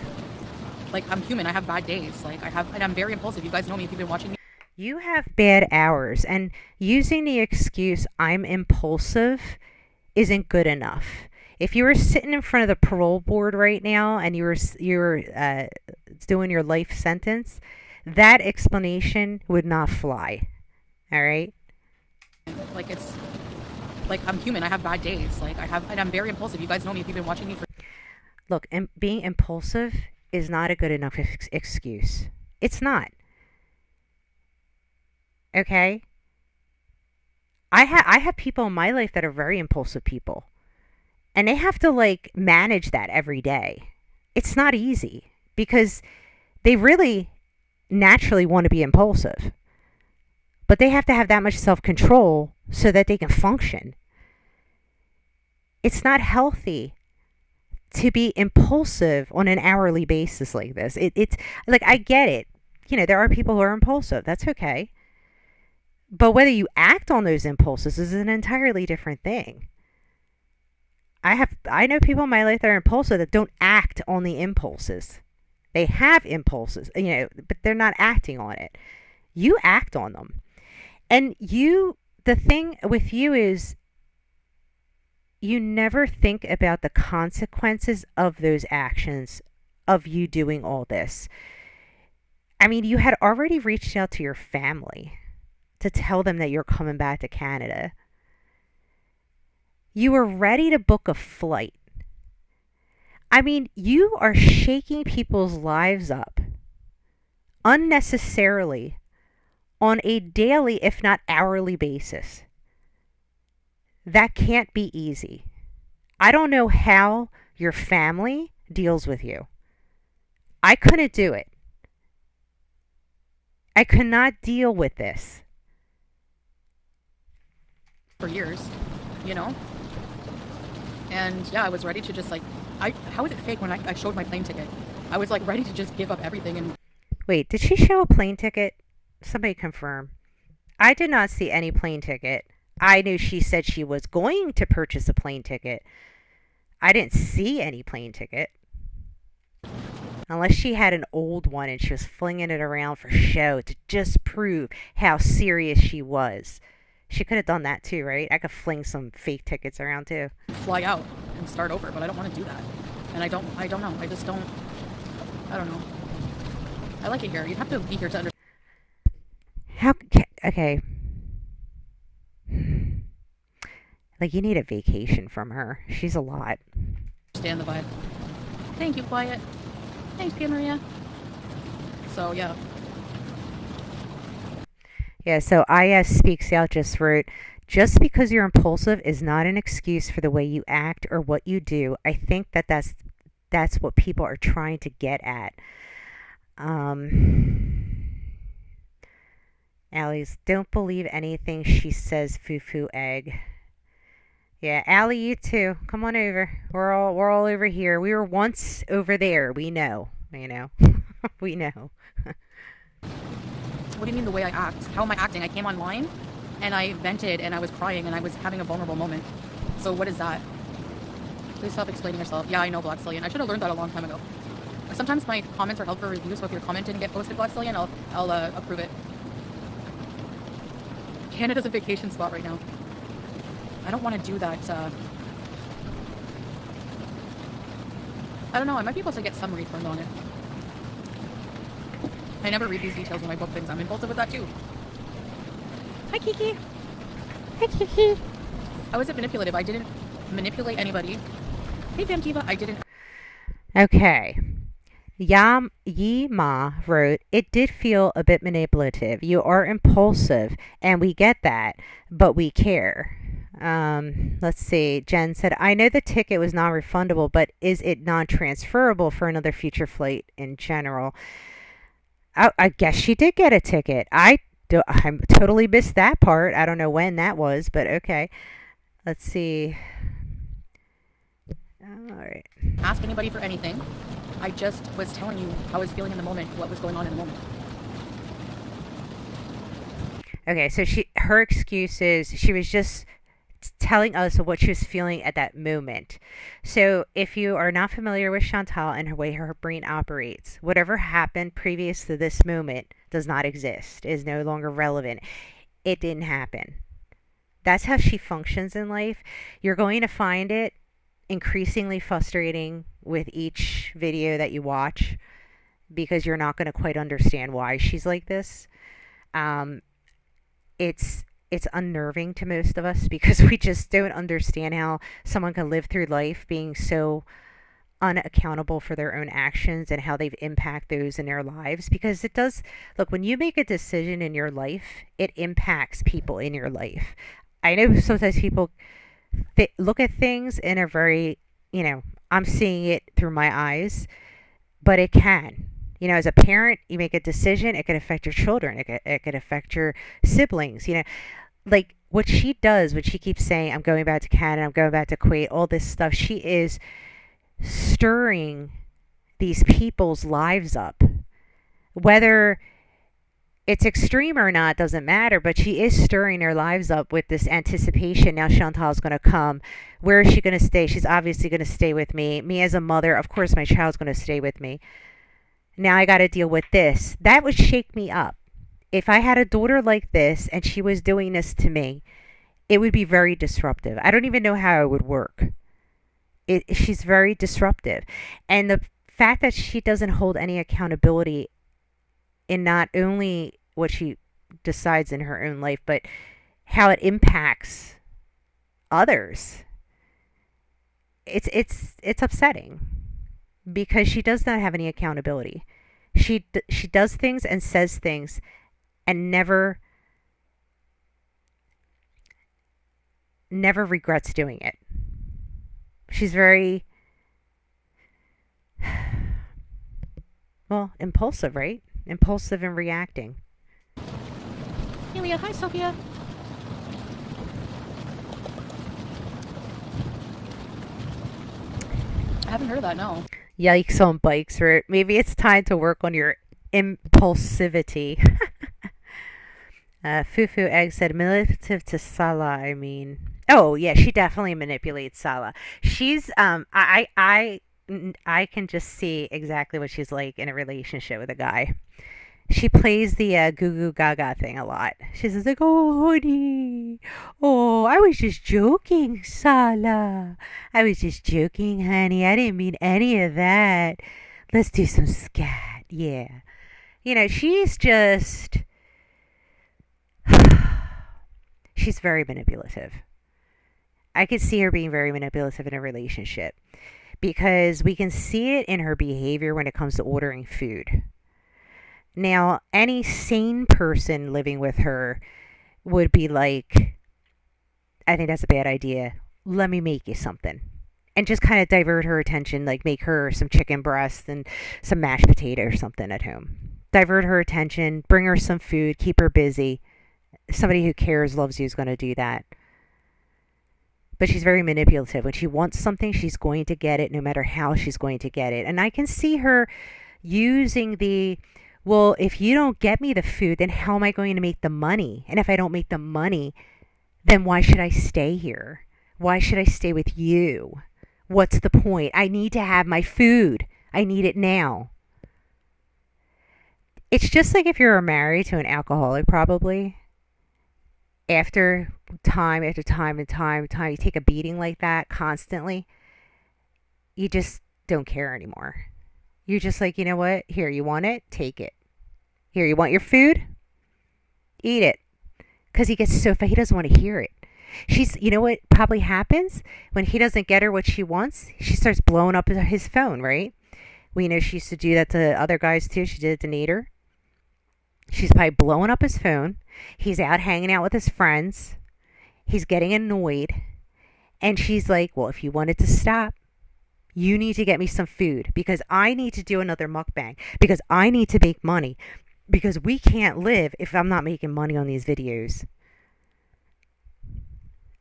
like, I'm human. I have bad days. And I'm very impulsive. You guys know me if you've been watching me. You have bad hours, and using the excuse I'm impulsive isn't good enough. If you were sitting in front of the parole board right now and you were doing your life sentence, that explanation would not fly. All right? Like, it's like, I'm human. I have bad days. And I'm very impulsive. You guys know me if you've been watching me for. Look, being impulsive is not a good enough excuse. It's not. Okay? I have people in my life that are very impulsive people. And they have to, like, manage that every day. It's not easy because they really naturally want to be impulsive. But they have to have that much self-control so that they can function. It's not healthy to be impulsive on an hourly basis like this. It's like, I get it. You know, there are people who are impulsive. That's okay. But whether you act on those impulses is an entirely different thing. I know people in my life that are impulsive that don't act on the impulses. They have impulses, you know, but they're not acting on it. You act on them. And the thing with you is you never think about the consequences of those actions, of you doing all this. I mean, you had already reached out to your family to tell them that you're coming back to Canada. You were ready to book a flight. I mean, you are shaking people's lives up unnecessarily on a daily, if not hourly basis. That can't be easy. I don't know how your family deals with you. I couldn't do it. I could not deal with this. For years, you know? And yeah, I was ready to just, like, how is it fake when I showed my plane ticket? I was, like, ready to just give up everything and. Wait, did she show a plane ticket? Somebody confirm. I did not see any plane ticket. I knew she said she was going to purchase a plane ticket. I didn't see any plane ticket. Unless she had an old one and she was flinging it around for show to just prove how serious she was. She could have done that too, right? I could fling some fake tickets around too. Fly out and start over, but I don't want to do that. And I don't know. I don't know. I like it here. You'd have to be here to understand. Okay. Like, you need a vacation from her. She's a lot. Understand the vibe. Thank you, Quiet. Thanks, Pia Maria. So, yeah. Yeah, so IS Speaks Out just wrote, just because you're impulsive is not an excuse for the way you act or what you do. I think that's what people are trying to get at. Allie's, don't believe anything she says, Fufu Egg. Yeah, Allie, you too. Come on over. We're all over here. We were once over there. We know. You know. We know. What do you mean the way I act? How am I acting? I came online and I vented and I was crying and I was having a vulnerable moment. So what is that? Please stop explaining yourself. Yeah, I know, Black Stallion. I should have learned that a long time ago. Sometimes my comments are held for review, so if you're commenting and get posted, Black Stallion, I'll approve it. Canada's a vacation spot right now. I don't want to do that. I don't know. I might be able to get some refund on it. I never read these details when I book things. I'm impulsive with that too. Hi, Kiki. Hi, Kiki. I wasn't manipulative. I didn't manipulate anybody. Hey, Vantiva. I didn't. Okay. Yima wrote, "It did feel a bit manipulative. You are impulsive, and we get that, but we care." Let's see. Jen said, "I know the ticket was non refundable, but is it non transferable for another future flight in general?" I guess she did get a ticket. I totally missed that part. I don't know when that was, but okay. Let's see. All right. Ask anybody for anything. I just was telling you how I was feeling in the moment, what was going on in the moment. Okay, so her excuse is she was just telling us what she was feeling at that moment. So if you are not familiar with Chantal and her way her brain operates, whatever happened previous to this moment does not exist, is no longer relevant. It didn't happen. That's how she functions in life. You're going to find it increasingly frustrating with each video that you watch because you're not going to quite understand why she's like this. Um, it's unnerving to most of us because we just don't understand how someone can live through life being so unaccountable for their own actions and how they've impact those in their lives, because it does. Look, when you make a decision in your life, it impacts people in your life. I know sometimes people look at things in a very, I'm seeing it through my eyes, but it can. As a parent, you make a decision, it could affect your children, it could affect your siblings, like what she does when she keeps saying, "I'm going back to Canada, I'm going back to Kuwait," all this stuff, she is stirring these people's lives up. Whether it's extreme or not doesn't matter, but she is stirring their lives up with this anticipation. Now Chantal's going to come. Where is she going to stay? She's obviously going to stay with me. Me as a mother, of course my child's going to stay with me. Now I got to deal with this. That would shake me up. If I had a daughter like this and she was doing this to me, it would be very disruptive. I don't even know how it would work. She's very disruptive. And the fact that she doesn't hold any accountability in not only what she decides in her own life, but how it impacts others. It's upsetting because she does not have any accountability. She does things and says things and never regrets doing it. She's very impulsive, right? Impulsive and reacting. Amelia, hi Sophia. I haven't heard of that, no. Yikes on bikes, or maybe it's time to work on your impulsivity. Fufu Egg said manipulative to Salah. I mean, oh yeah, she definitely manipulates Salah. She's I can just see exactly what she's like in a relationship with a guy. She plays the goo goo gaga thing a lot. She says like, "Oh honey, oh I was just joking, Salah. I was just joking, honey. I didn't mean any of that. Let's do some scat, yeah." She's just she's very manipulative. I could see her being very manipulative in a relationship because we can see it in her behavior when it comes to ordering food. Now, any sane person living with her would be like, "I think that's a bad idea. Let me make you something." And just kind of divert her attention, like make her some chicken breast and some mashed potato or something at home. Divert her attention, bring her some food, keep her busy. Somebody who cares, loves you is going to do that. But she's very manipulative. When she wants something, she's going to get it no matter how she's going to get it. And I can see her using well, if you don't get me the food, then how am I going to make the money? And if I don't make the money, then why should I stay here? Why should I stay with you? What's the point? I need to have my food. I need it now. It's just like if you're married to an alcoholic, probably. After time, after time and time and time, you take a beating like that constantly, you just don't care anymore. You're just like, you know what? Here, you want it? Take it. Here, you want your food? Eat it. Because he gets so fat, he doesn't want to hear it. You know what probably happens? When he doesn't get her what she wants, she starts blowing up his phone, right? We know she used to do that to other guys too. She did it to Nader. She's probably blowing up his phone. He's out hanging out with his friends. He's getting annoyed. And she's like, well, if you wanted to stop, you need to get me some food because I need to do another mukbang because I need to make money because we can't live if I'm not making money on these videos.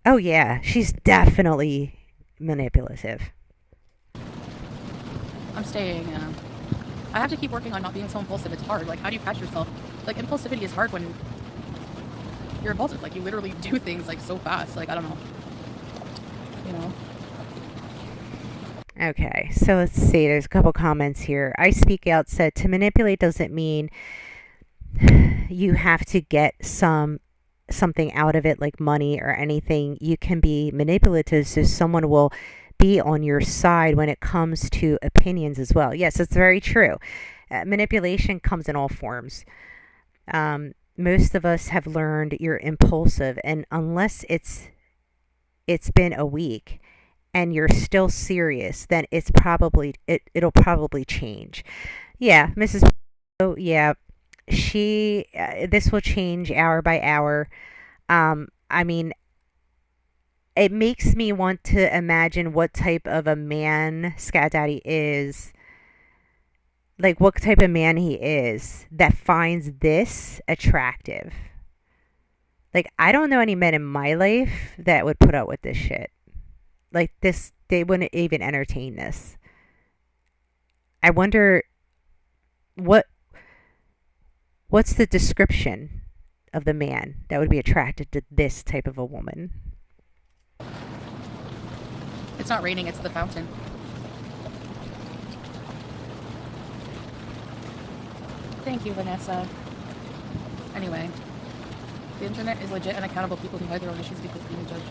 Oh, yeah, she's definitely manipulative. I'm staying. I have to keep working on not being so impulsive. It's hard. Like, how do you catch yourself? Like, impulsivity is hard when you're impulsive. Like, you literally do things like so fast. Like, I don't know. You know. Okay, so let's see. There's a couple comments here. I Speak Out said to manipulate doesn't mean you have to get something out of it like money or anything. You can be manipulative so someone will be on your side when it comes to opinions as well. Yes, it's very true. Manipulation comes in all forms. Most of us have learned you're impulsive, and unless it's been a week and you're still serious, then it'll probably change. Yeah, Mrs. Oh, yeah, she this will change hour by hour. I mean, it makes me want to imagine what type of a man Scat Daddy is. Like, what type of man he is that finds this attractive. Like, I don't know any men in my life that would put up with this shit. Like, this, they wouldn't even entertain this. I wonder what's the description of the man that would be attracted to this type of a woman? It's not raining. It's the fountain. Thank you, Vanessa. Anyway, the internet is legit and accountable people who hide their own issues because being judged,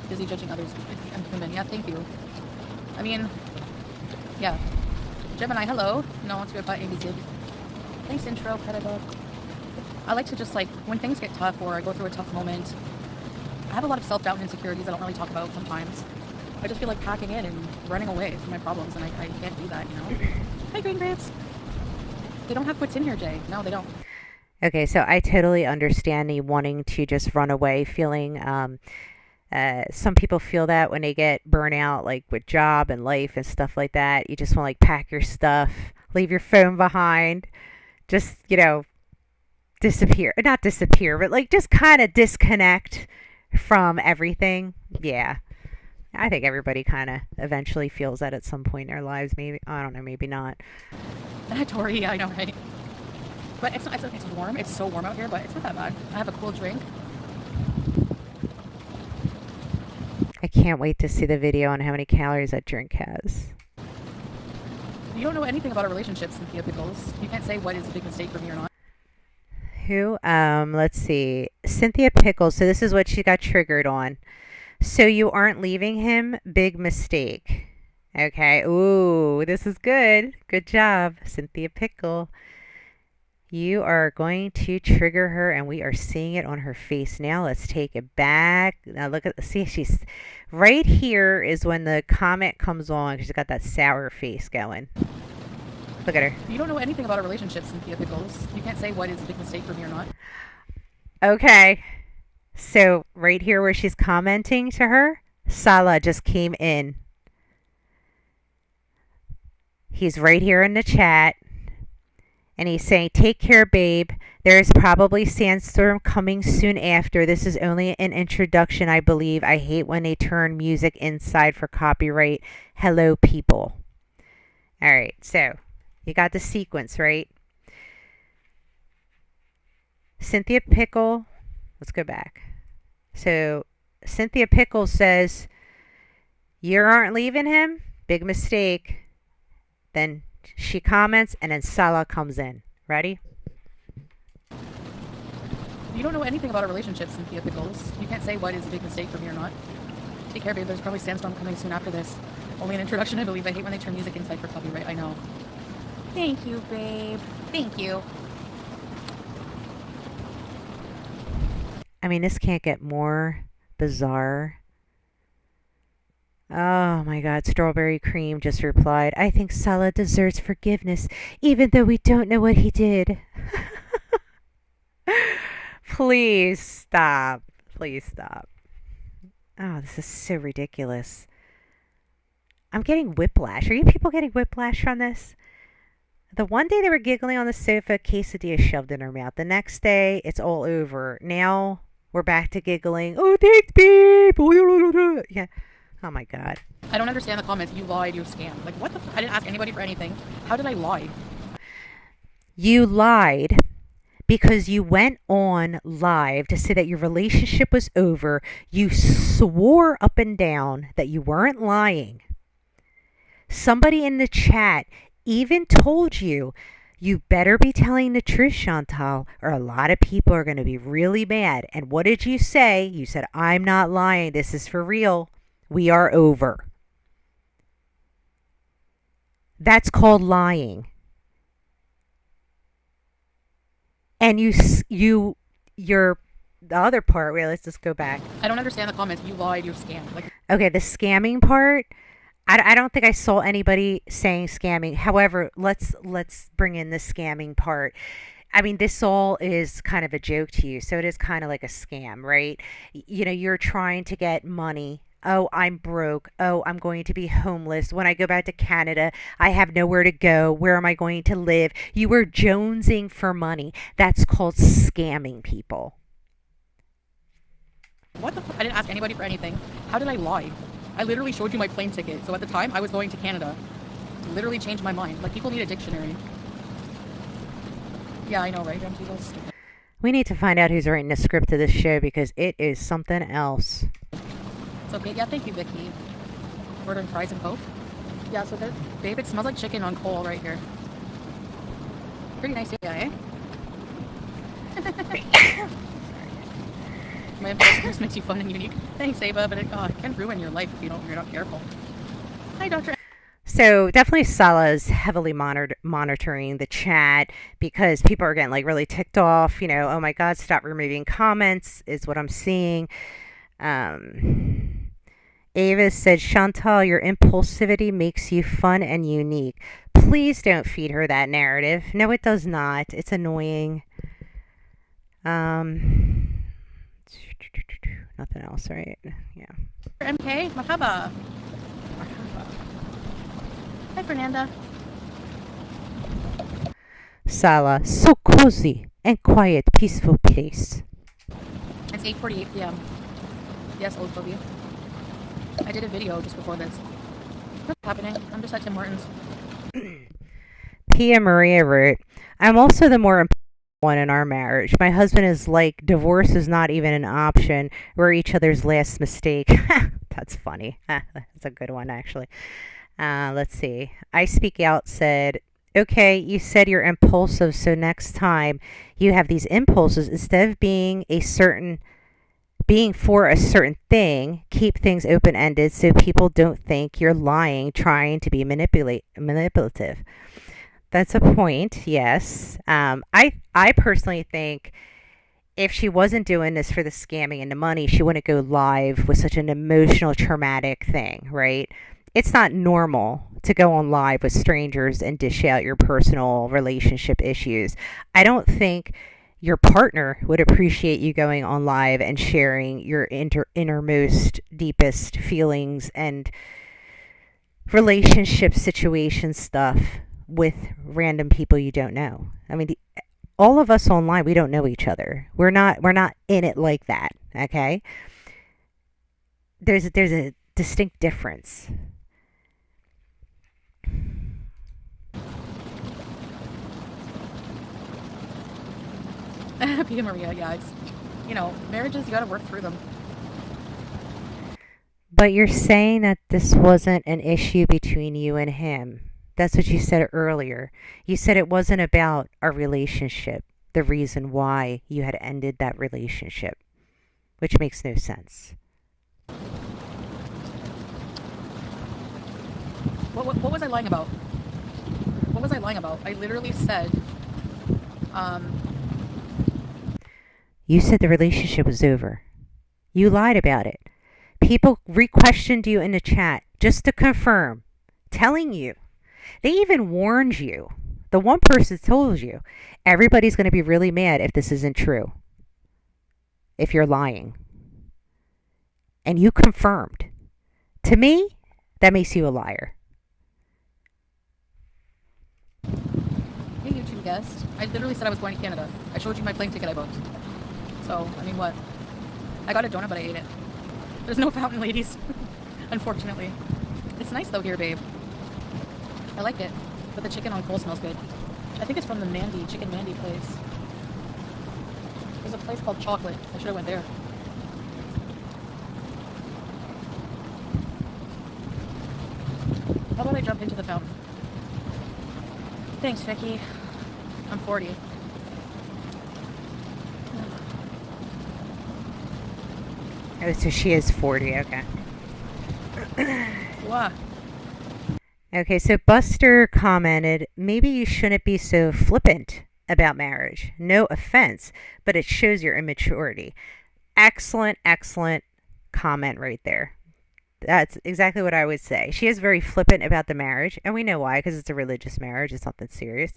busy judging others. I'm human. Yeah, thank you. I mean, yeah. Gemini, hello. No, to about ABC. Thanks, intro, Predator. I like to just, like, when things get tough or I go through a tough moment, I have a lot of self-doubt and insecurities I don't really talk about sometimes. I just feel like packing in and running away from my problems, and I can't do that, you know? Hi, Green Grapes. They don't have what's in here, Jay. No, they don't. Okay, so I totally understand the wanting to just run away, feeling, some people feel that when they get burnout, like with job and life and stuff like that. You just want to, like, pack your stuff, leave your phone behind, just, disappear. Not disappear, but, like, just kind of disconnect from everything. Yeah. I think everybody kind of eventually feels that at some point in their lives. Maybe, I don't know, maybe not. Tori, I know, right? But it's not, it's warm. It's so warm out here, but it's not that bad. I have a cool drink. I can't wait to see the video on how many calories that drink has. You don't know anything about a relationship, Cynthia Pickles. You can't say what is a big mistake for me or not. Who? Let's see. Cynthia Pickles. So this is what she got triggered on. So you aren't leaving him? Big mistake. Okay. Ooh, this is good. Good job, Cynthia Pickle. You are going to trigger her, and we are seeing it on her face now. Let's take it back. Now look at, see, she's right here is when the comment comes on. She's got that sour face going. Look at her. You don't know anything about a relationship, Cynthia Pickles. You can't say what is a big mistake for me or not. Okay. So right here where she's commenting to her, Salah just came in. He's right here in the chat. And he's saying, take care, babe. There is probably sandstorm coming soon after. This is only an introduction, I believe. I hate when they turn music inside for copyright. Hello, people. All right, so you got the sequence, right? Cynthia Pickle. Let's go back. So Cynthia Pickle says, you aren't leaving him? Big mistake. Then she comments, and then Salah comes in. Ready? You don't know anything about a relationship, Cynthia Pickles. You can't say what is a big mistake for me or not. Take care, babe. There's probably sandstorm coming soon after this. Only an introduction, I believe. I hate when they turn music inside for copyright. I know. Thank you, babe. Thank you. I mean, this can't get more bizarre. Oh my God, Strawberry Cream just replied, I think Salah deserves forgiveness, even though we don't know what he did. Please stop. Please stop. Oh, this is so ridiculous. I'm getting whiplash. Are you people getting whiplash from this? The one day they were giggling on the sofa, quesadilla shoved in her mouth. The next day, it's all over. Now we're back to giggling. Oh, thanks, babe. Yeah. Oh my God. I don't understand the comments. You lied, you scammed. Like, what the I didn't ask anybody for anything. How did I lie? You lied because you went on live to say that your relationship was over. You swore up and down that you weren't lying. Somebody in the chat even told you, you better be telling the truth, Chantal, or a lot of people are going to be really mad. And what did you say? You said, I'm not lying. This is for real. We are over. That's called lying. And you're the other part. Wait, let's just go back. I don't understand the comments. You lied, you scammed. Like, Okay, the scamming part. I don't think I saw anybody saying scamming. However, let's bring in the scamming part. I mean, this all is kind of a joke to you, so it is kind of like a scam, right? You know, you're trying to get money. Oh, I'm broke. Oh, I'm going to be homeless. When I go back to Canada, I have nowhere to go. Where am I going to live? You were jonesing for money. That's called scamming people. what the I didn't ask anybody for anything. How did I lie? I literally showed you my plane ticket. So at the time, I was going to Canada. Literally changed my mind. Like, people need a dictionary. Yeah, I know, right? We need to find out who's writing the script to this show because it is something else. It's okay. Yeah, thank you, Vicky. Ordering fries and Coke. Yeah, so babe, it smells like chicken on coal right here. Pretty nice area, eh? My impulsiveness makes you fun and unique. Thanks, Ava, but it can ruin your life if you're not careful. Hi, Doctor. So definitely Salah's heavily monitoring the chat because people are getting like really ticked off. You know, oh my God, stop removing comments is what I'm seeing. Ava said, Chantal, your impulsivity makes you fun and unique. Please don't feed her that narrative. No, it does not. It's annoying. Nothing else, right? Yeah. MK, Mahaba. Hi, Fernanda. Salah, so cozy and quiet, peaceful place. It's 8:48 p.m. Yes, old phobia. I did a video just before this. What's happening? I'm just at Tim Hortons. Pia Maria wrote, I'm also the more important one in our marriage. My husband is like, divorce is not even an option. We're each other's last mistake. That's funny. That's a good one, actually. Let's see. I Speak Out said, okay, you said you're impulsive, so next time you have these impulses, instead of being for a certain thing, keep things open-ended so people don't think you're lying, trying to be manipulative. That's a point, yes. I personally think if she wasn't doing this for the scamming and the money, she wouldn't go live with such an emotional, traumatic thing, right? It's not normal to go on live with strangers and dish out your personal relationship issues. I don't think your partner would appreciate you going on live and sharing your innermost, deepest feelings and relationship situation stuff with random people you don't know. I mean, all of us online, we don't know each other. We're not in it like that, okay? There's a distinct difference. Pia Maria, yeah, it's, marriages, you gotta work through them. But you're saying that this wasn't an issue between you and him. That's what you said earlier. You said it wasn't about a relationship, the reason why you had ended that relationship, which makes no sense. What was I lying about? What was I lying about? I literally said, You said the relationship was over. You lied about it People re-questioned you in the chat just to confirm, telling you. They even warned you. The one person told you everybody's going to be really mad if this isn't true, if you're lying. And you confirmed. To me, that makes you a liar. Hey, YouTube guest. I literally said I was going to Canada. I showed you my plane ticket I booked. So, I mean, what? I got a donut, but I ate it. There's no fountain, ladies. Unfortunately. It's nice, though, here, babe. I like it. But the chicken on coal smells good. I think it's from the Chicken Mandy place. There's a place called Chocolate. I should have went there. How about I jump into the fountain? Thanks, Vicky. I'm 40. Oh, so she is 40. Okay. What? Okay, so Buster commented, maybe you shouldn't be so flippant about marriage. No offense, but it shows your immaturity. Excellent, excellent comment right there. That's exactly what I would say. She is very flippant about the marriage, and we know why, because it's a religious marriage. It's something serious.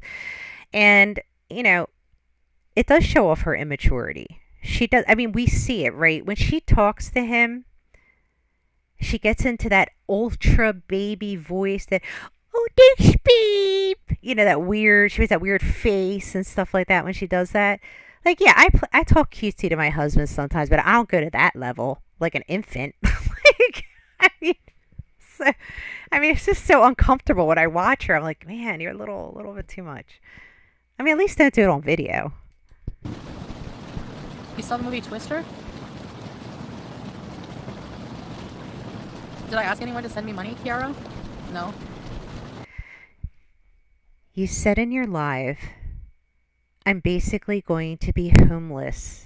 And, it does show off her immaturity. She does. I mean, we see it, right? When she talks to him, she gets into that ultra baby voice that, oh, thanks, babe. That weird, she makes that weird face and stuff like that when she does that. Like, yeah, I talk cutesy to my husband sometimes, but I don't go to that level, like an infant. Like, I mean, so, it's just so uncomfortable when I watch her. I'm like, man, you're a little bit too much. I mean, at least don't do it on video. You saw the movie Twister? Did I ask anyone to send me money, Kiara? No. You said in your live, I'm basically going to be homeless.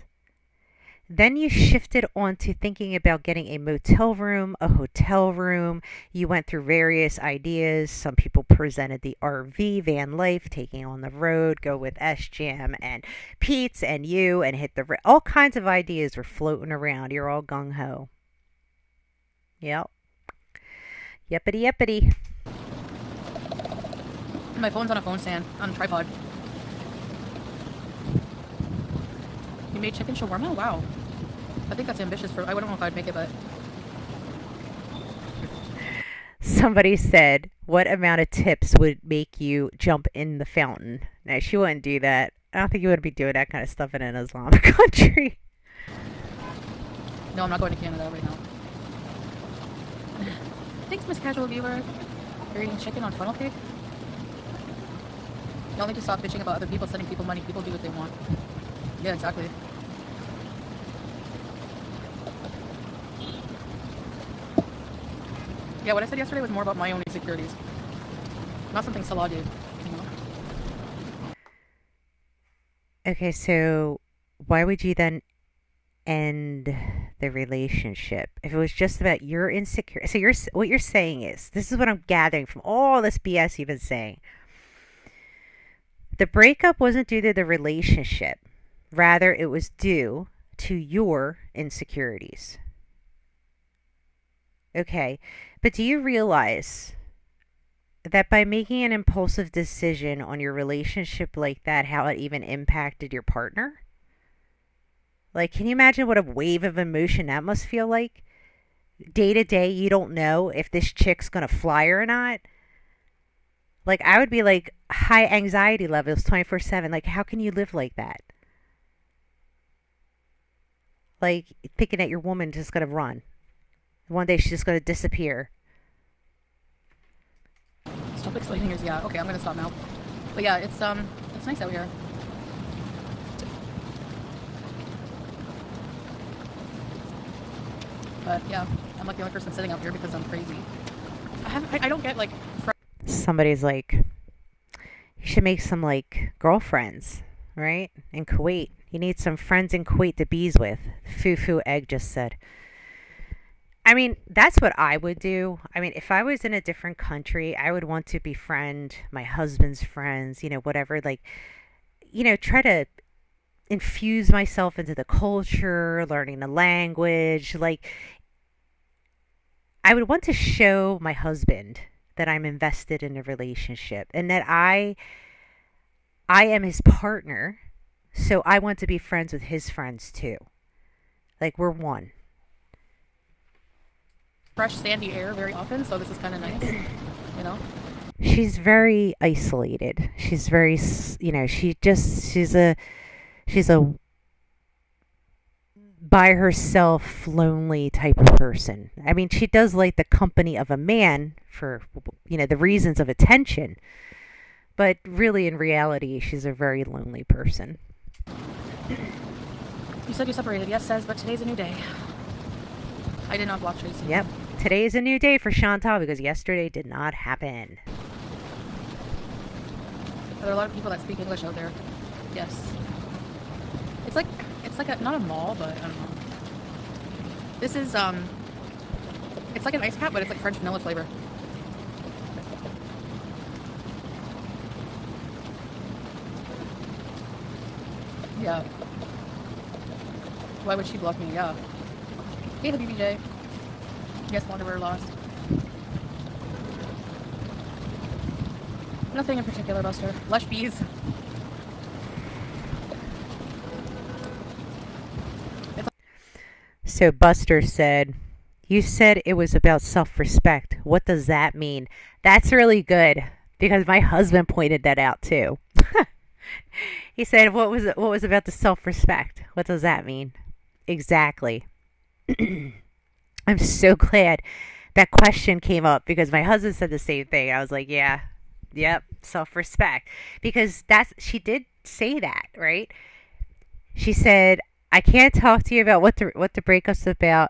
Then you shifted on to thinking about getting a motel room, a hotel room. You went through various ideas. Some people presented the RV, van life, taking on the road, go with S-Jam and Pete's and you, and hit the... All kinds of ideas were floating around. You're all gung-ho. Yep. Yepity yepity. My phone's on a phone stand, on a tripod. You made chicken shawarma? Wow. I think that's ambitious for... I don't know if I'd make it, but... Somebody said, what amount of tips would make you jump in the fountain? No, she wouldn't do that. I don't think you would be doing that kind of stuff in an Islamic country. No, I'm not going to Canada right now. Thanks, Miss Casual Viewer. You're eating chicken on funnel cake? Y'all need to stop bitching about other people sending people money. People do what they want. Yeah, exactly. Yeah, what I said yesterday was more about my own insecurities. Not something Salah did. Okay, so why would you then end the relationship if it was just about your insecurity? So what you're saying is, this is what I'm gathering from all this BS you've been saying. The breakup wasn't due to the relationship. Rather, it was due to your insecurities. Okay, but do you realize that by making an impulsive decision on your relationship like that, how it even impacted your partner? Like, can you imagine what a wave of emotion that must feel like? Day to day, you don't know if this chick's gonna fly or not. Like, I would be like high anxiety levels 24/7. Like, how can you live like that? Like, thinking that your woman's just gonna run. One day she's just gonna disappear. Stop explaining yours. Yeah, okay, I'm gonna stop now. But yeah, it's nice out here. But yeah, I'm like the only person sitting out here because I'm crazy. I don't get like... Somebody's like, you should make some like girlfriends, right? In Kuwait. You need some friends in Kuwait to bees with. Fufu Egg just said. I mean, that's what I would do. I mean, if I was in a different country, I would want to befriend my husband's friends, whatever. Like, try to infuse myself into the culture, learning the language. Like, I would want to show my husband that I'm invested in a relationship and that I am his partner. So I want to be friends with his friends too. Like we're one. Fresh sandy air very often, so this is kind of nice, you know. She's very isolated. She's very, she's a by herself lonely type of person. I mean, she does like the company of a man for, the reasons of attention, but really in reality, she's a very lonely person. You said you separated, yes, says, but today's a new day. I did not block Tracy. Yep. Today is a new day for Chantal because yesterday did not happen. Are there a lot of people that speak English out there? Yes. It's like not a mall, but I don't know. This is it's like an ice cap, but it's like French vanilla flavor. Yeah. Why would she block me? Yeah. Hey, Habibi J. Yes, Wanderer lost. Nothing in particular, Buster. Lush bees. So Buster said, "You said it was about self-respect. What does that mean?" That's really good because my husband pointed that out too. He said, "What was about the self-respect? What does that mean?" Exactly. I'm so glad that question came up because my husband said the same thing. I was like, "Yeah, yep, self-respect." Because she did say that, right? She said, "I can't talk to you about what the breakup's about,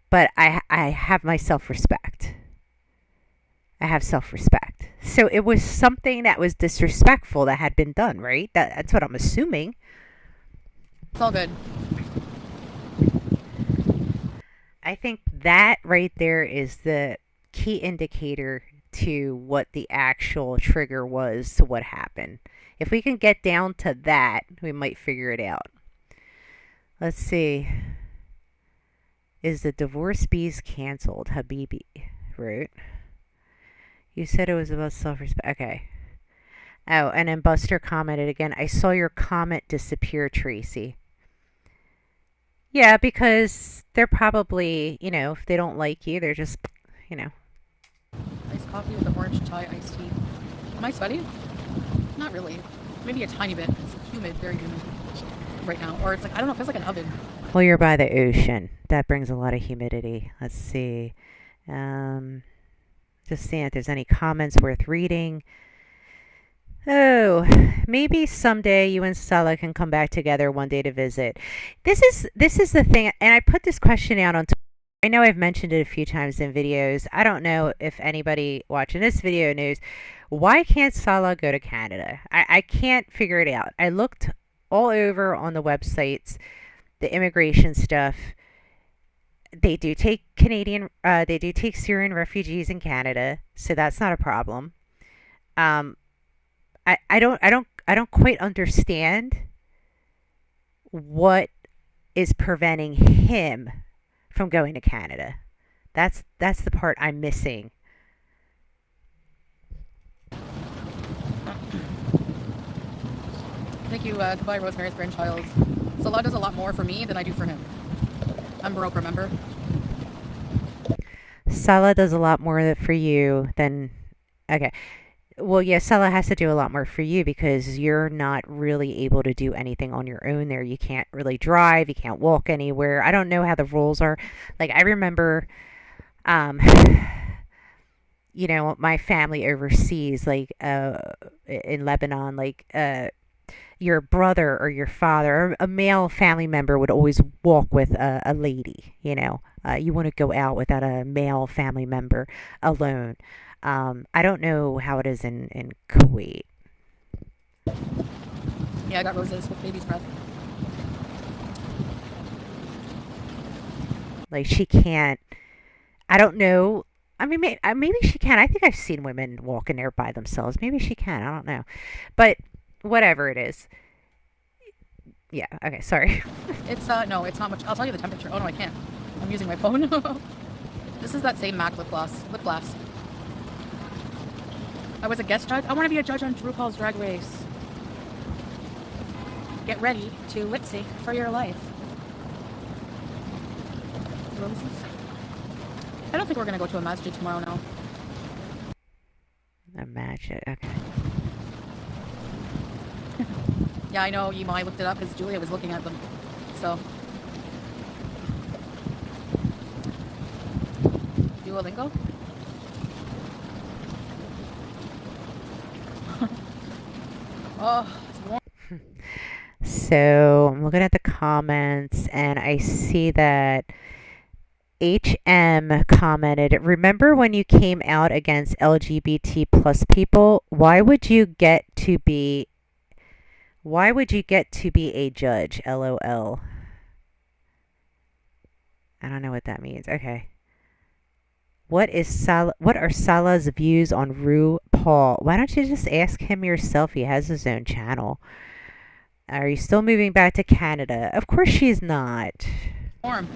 but I have my self-respect. I have self-respect." So it was something that was disrespectful that had been done, right? That's what I'm assuming. It's all good. I think that right there is the key indicator to what the actual trigger was to what happened. If we can get down to that, we might figure it out. Let's see. Is the divorce bees canceled? Habibi wrote. You said it was about self-respect. Okay. Oh, and then Buster commented again. I saw your comment disappear, Tracy. Yeah, because they're probably, if they don't like you, they're just, you know. Iced coffee with an orange chai iced tea. Am I sweaty? Not really. Maybe a tiny bit. It's humid, very humid right now. Or it's like, I don't know, it feels like an oven. Well, you're by the ocean. That brings a lot of humidity. Let's see. Just seeing if there's any comments worth reading. Oh, maybe someday you and Stella can come back together one day to visit. This is the thing, and I put this question out on Twitter. I know I've mentioned it a few times in videos. I don't know if anybody watching this video knows why can't Salah go to Canada? I can't figure it out. I looked all over on the websites, the immigration stuff. They do take they do take Syrian refugees in Canada, so that's not a problem. Um, I don't quite understand what is preventing him from going to Canada. That's the part I'm missing. Thank you, goodbye, Rosemary's Grandchild. Salah does a lot more for me than I do for him. I'm broke, remember? Salah does a lot more for you than okay. Well, yeah, Salah has to do a lot more for you because you're not really able to do anything on your own there. You can't really drive, you can't walk anywhere. I don't know how the rules are. Like I remember um my family overseas like in Lebanon like your brother or your father or a male family member would always walk with a lady, you wouldn't go out without a male family member alone. I don't know how it is in Kuwait. Yeah, I got roses with baby's breath. Like she can't. I don't know. I mean, maybe she can. I think I've seen women walking there by themselves. Maybe she can. I don't know. But whatever it is. Yeah. Okay. Sorry. It's no, it's not much. I'll tell you the temperature. Oh no, I can't. I'm using my phone. This is that same MAC lip gloss. Lip gloss. I was a guest judge. I want to be a judge on RuPaul's Drag Race. Get ready to lip sync for your life. Roses. I don't think we're gonna go to a masjid tomorrow now. A masjid, okay. Yeah, I know, I looked it up because Julia was looking at them. So. Duolingo? Oh, it's warm. So I'm looking at the comments and I see that HM commented, remember when you came out against LGBT plus people? Why would you get to be a judge? LOL. I don't know what that means. Okay. What are Salah's views on RuPaul? Why don't you just ask him yourself? He has his own channel. Are you still moving back to Canada? Of course she's not. Warm.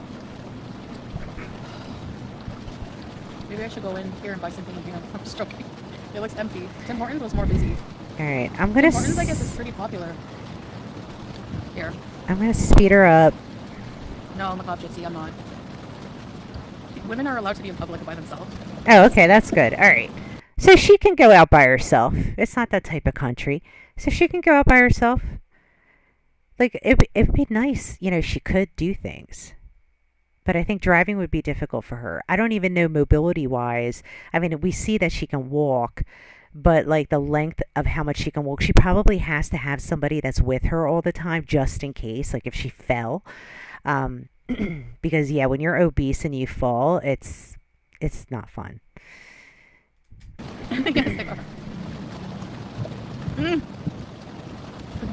Maybe I should go in here and buy something in here. I'm just joking. It looks empty. Tim Hortons was more busy. Alright, I'm gonna... Tim Hortons, I guess, is pretty popular. Here. I'm gonna speed her up. No, I'm a cop gypsy. I'm not. Women are allowed to be in public by themselves. Oh, okay, that's good. Alright. So she can go out by herself. It's not that type of country. So she can go out by herself. Like, it'd be nice, she could do things. But I think driving would be difficult for her. I don't even know mobility-wise. I mean, we see that she can walk, but like the length of how much she can walk, she probably has to have somebody that's with her all the time just in case, like if she fell. Because, yeah, when you're obese and you fall, it's not fun. Yes, they are.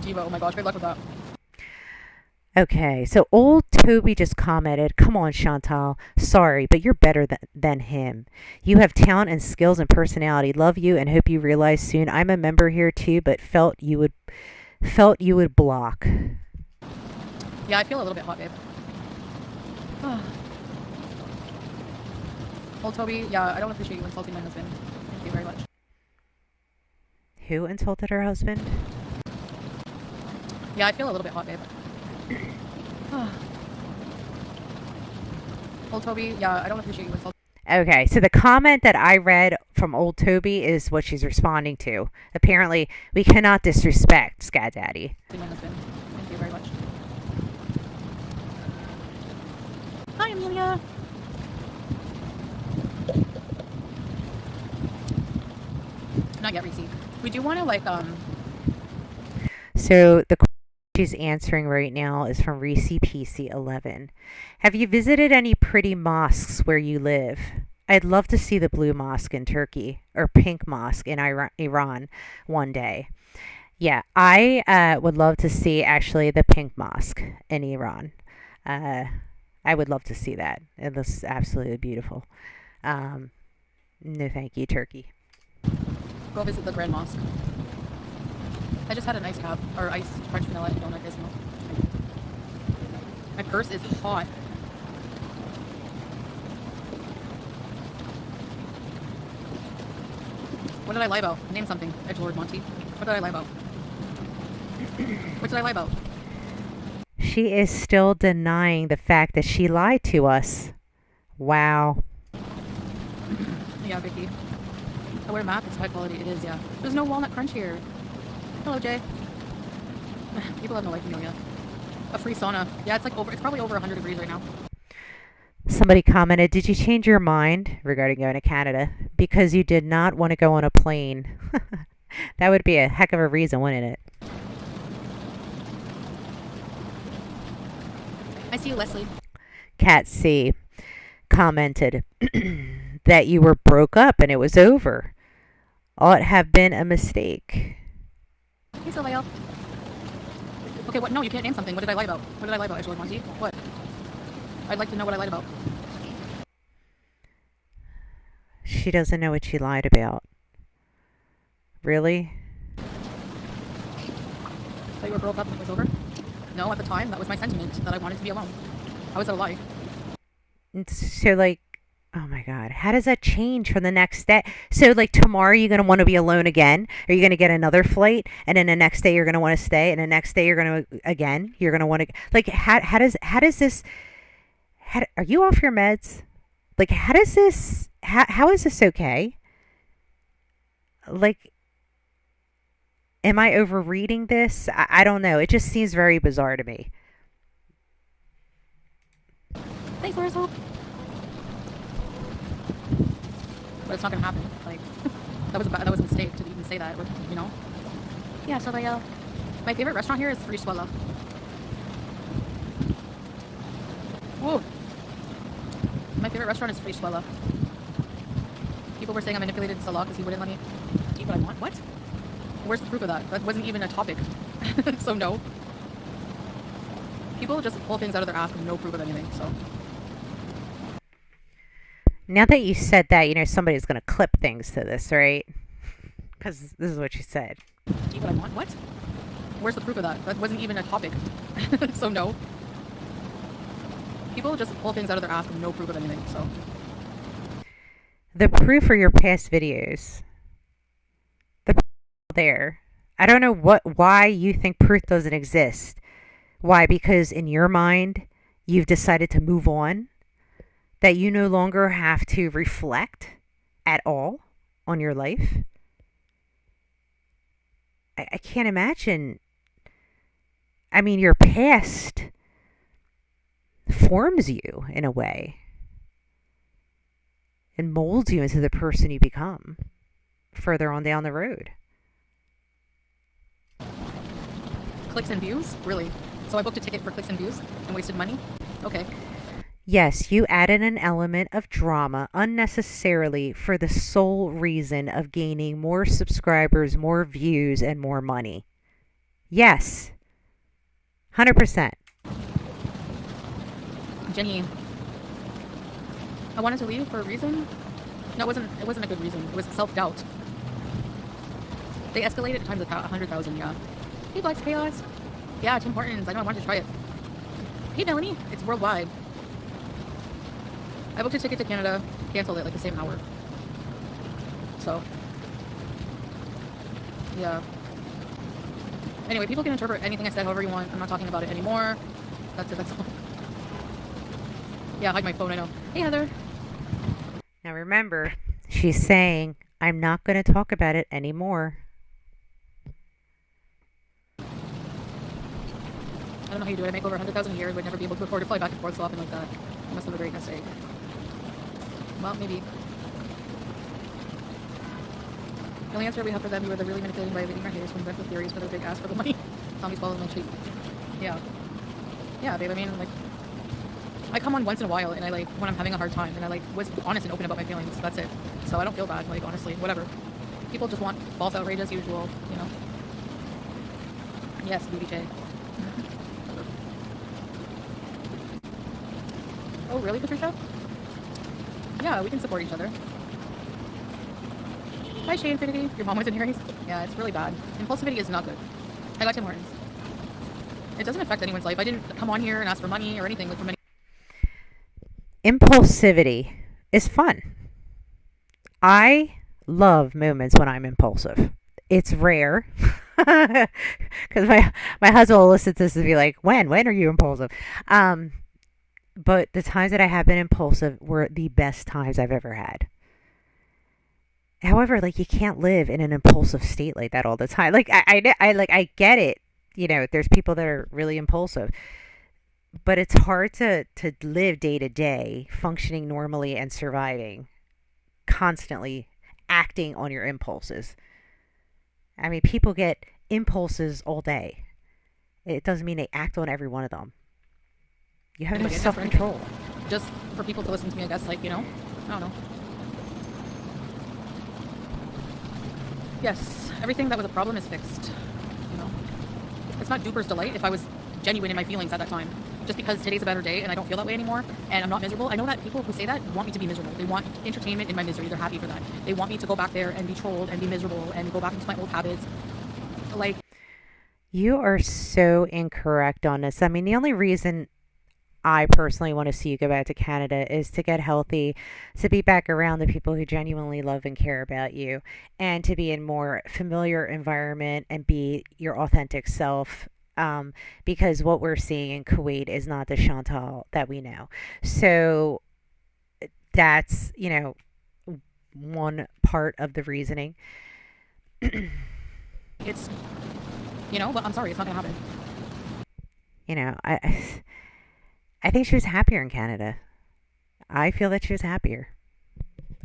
Diva, oh my gosh, good luck with that. Okay, so old Toby just commented, come on, Chantal. Sorry, but you're better than him. You have talent and skills and personality. Love you and hope you realize soon. I'm a member here too, but felt you would block. Yeah, I feel a little bit hot, babe. Old Toby, yeah, I don't appreciate you insulting my husband. Thank you very much. Who insulted her husband? Yeah, I feel a little bit hot, babe. Old Toby, yeah, I don't appreciate you insulting. Okay, so the comment that I read from old Toby is what she's responding to. Apparently, we cannot disrespect Scat Daddy. My husband. Thank you very much. Hi, Amelia. Not yet, Reese. We do want to So the question she's answering right now is from Reese PC 11. Have you visited any pretty mosques where you live? I'd love to see the blue mosque in Turkey or pink mosque in Iran one day. Yeah, I would love to see actually the pink mosque in Iran. I would love to see that. It looks absolutely beautiful. No, thank you, Turkey. go visit the Grand Mosque. I just had an iced cap, or iced French vanilla and donut gizmo. My purse is hot. What did I lie about? Name something, Edgelord Monty. What did I lie about? What did I lie about? She is still denying the fact that she lied to us. Wow. Yeah, Vicky. I wear MAC, it's high quality. It is, yeah. There's no walnut crunch here. Hello, Jay. People have no life, Amelia. A free sauna. Yeah, it's probably over 100 degrees right now. Somebody commented, did you change your mind regarding going to Canada? Because you did not want to go on a plane. That would be a heck of a reason, wouldn't it? I see you, Leslie. Cat C commented that you were broke up and it was over. Ought have been a mistake. Hey, Sylvia. Okay, what? No, you can't name something. What did I lie about? What did I lie about, Edgelord Monty? What? I'd like to know what I lied about. She doesn't know what she lied about. Really? That you were broke up and it was over? No, at the time, that was my sentiment, that I wanted to be alone. How is that a lie? So, like, Oh my God. How does that change from the next day? So, like tomorrow, you're going to want to be alone again? Are you going to get another flight? And then the next day, you're going to want to stay? And the next day, you're going to, again, you're going to want to, like, how does this, are you off your meds? Like, how is this okay? Like, am I overreading this? I don't know. It just seems very bizarre to me. Thanks, Laura's Hope. But it's not gonna happen. Like that was a mistake to even say that. You know. Yeah. So my favorite restaurant here is Foodie Beauty. Whoa. My favorite restaurant is Foodie Beauty. People were saying I manipulated Salah because he wouldn't let me eat what I want. What? Where's the proof of that? That wasn't even a topic. So no. People just pull things out of their ass with no proof of anything. So. Now that you said that, somebody's going to clip things to this, right? Because this is what you said. Eat what I want? What? Where's the proof of that? That wasn't even a topic. So no. People just pull things out of their ass with no proof of anything. So. The proof for your past videos. The proof there. I don't know why you think proof doesn't exist. Why? Because in your mind, you've decided to move on? That you no longer have to reflect at all on your life? I can't imagine. I mean, your past forms you in a way and molds you into the person you become further on down the road. Clicks and views? Really? So I booked a ticket for clicks and views and wasted money? Okay. Yes, you added an element of drama unnecessarily for the sole reason of gaining more subscribers, more views, and more money. Yes. 100%. Jenny, I wanted to leave for a reason. No, it wasn't a good reason. It was self-doubt. They escalated times 100,000, yeah. Hey, Black's Chaos. Yeah, Tim Hortons. I know, I wanted to try it. Hey, Melanie. It's worldwide. I booked a ticket to Canada, canceled it like the same hour. So, yeah. Anyway, people can interpret anything I said however you want. I'm not talking about it anymore. That's it, that's all. Yeah, hide my phone, I know. Hey, Heather. Now remember, she's saying, I'm not going to talk about it anymore. I don't know how you do it. I make over 100,000 a year. Would never be able to afford to fly back and forth so often like that. I must have a great mistake. Well, maybe. The only answer we have for them, you were the really manipulating way of eating our haters when we went with theories for their big ass for the money. Tommy swallowed my cheek. Yeah. Yeah, babe, I mean, like, I come on once in a while and I, like, when I'm having a hard time and I, like, was honest and open about my feelings. That's it. So I don't feel bad, like, honestly, whatever. People just want false outrage as usual, you know? Yes, BBJ. Oh, really, Patricia? Yeah, we can support each other. Hi, Shay Infinity. Your mom was in earrings? Yeah, it's really bad. Impulsivity is not good. I got Tim Hortons. It doesn't affect anyone's life. I didn't come on here and ask for money or anything. Like, from any. Impulsivity is fun. I love moments when I'm impulsive. It's rare. Because my husband will listen to this and be like, when are you impulsive? But the times that I have been impulsive were the best times I've ever had. However, like, you can't live in an impulsive state like that all the time. Like, I get it. You know, there's people that are really impulsive, but it's hard to live day to day, functioning normally and surviving, constantly acting on your impulses. I mean, people get impulses all day. It doesn't mean they act on every one of them. You have no self-control. Just for people to listen to me, I guess, like, you know? I don't know. Yes, everything that was a problem is fixed, you know? It's not Duper's delight if I was genuine in my feelings at that time. Just because today's a better day and I don't feel that way anymore and I'm not miserable. I know that people who say that want me to be miserable. They want entertainment in my misery. They're happy for that. They want me to go back there and be trolled and be miserable and go back into my old habits. Like, you are so incorrect on this. I mean, the only reason I personally want to see you go back to Canada is to get healthy, to be back around the people who genuinely love and care about you, and to be in more familiar environment and be your authentic self. Because what we're seeing in Kuwait is not the Chantal that we know. So that's, one part of the reasoning. It's, but I'm sorry, it's not gonna happen. I think she was happier in Canada. I feel that she was happier.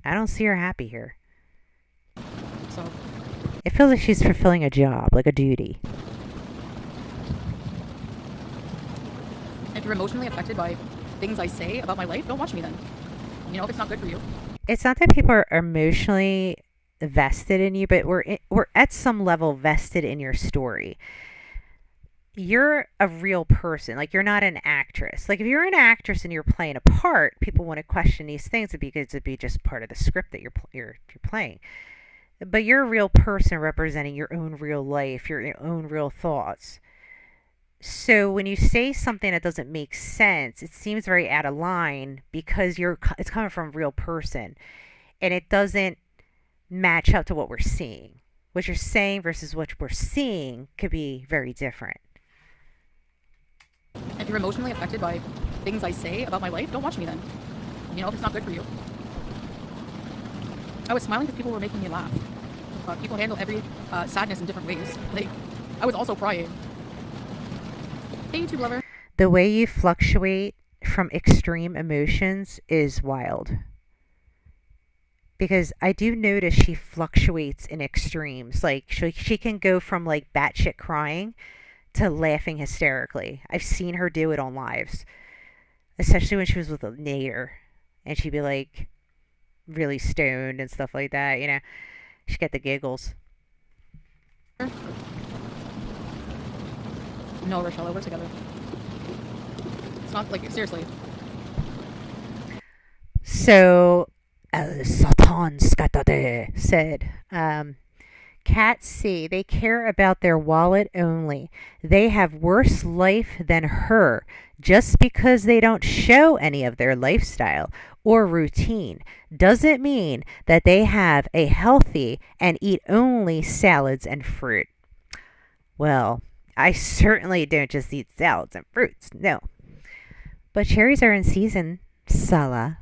I don't see her happy here. So, It feels like she's fulfilling a job, like a duty. if you're emotionally affected by things I say about my life, don't watch me then. If it's not good for you. It's not that people are emotionally vested in you, but we're at some level vested in your story. You're a real person. Like, you're not an actress. Like, if you're an actress and you're playing a part, people want to question these things because it'd be just part of the script that you're playing. But you're a real person representing your own real life, your own real thoughts. So when you say something that doesn't make sense, it seems very out of line because it's coming from a real person, and it doesn't match up to what we're seeing. What you're saying versus what we're seeing could be very different. If you're emotionally affected by things I say about my life, don't watch me then. If it's not good for you. I was smiling because people were making me laugh. People handle every sadness in different ways. Like, I was also crying. Hey, YouTube lover. The way you fluctuate from extreme emotions is wild. Because I do notice she fluctuates in extremes. Like, she can go from like batshit crying to laughing hysterically. I've seen her do it on lives, especially when she was with a Nader, and she'd be like really stoned and stuff like that. She'd get the giggles. No, Rochelle, we're together. It's not like, seriously. So, Satan Skatade said, cats see they care about their wallet only. They have worse life than her just because they don't show any of their lifestyle or routine doesn't mean that they have a healthy and eat only salads and fruit. Well, I certainly don't just eat salads and fruits, no. But cherries are in season, Sala.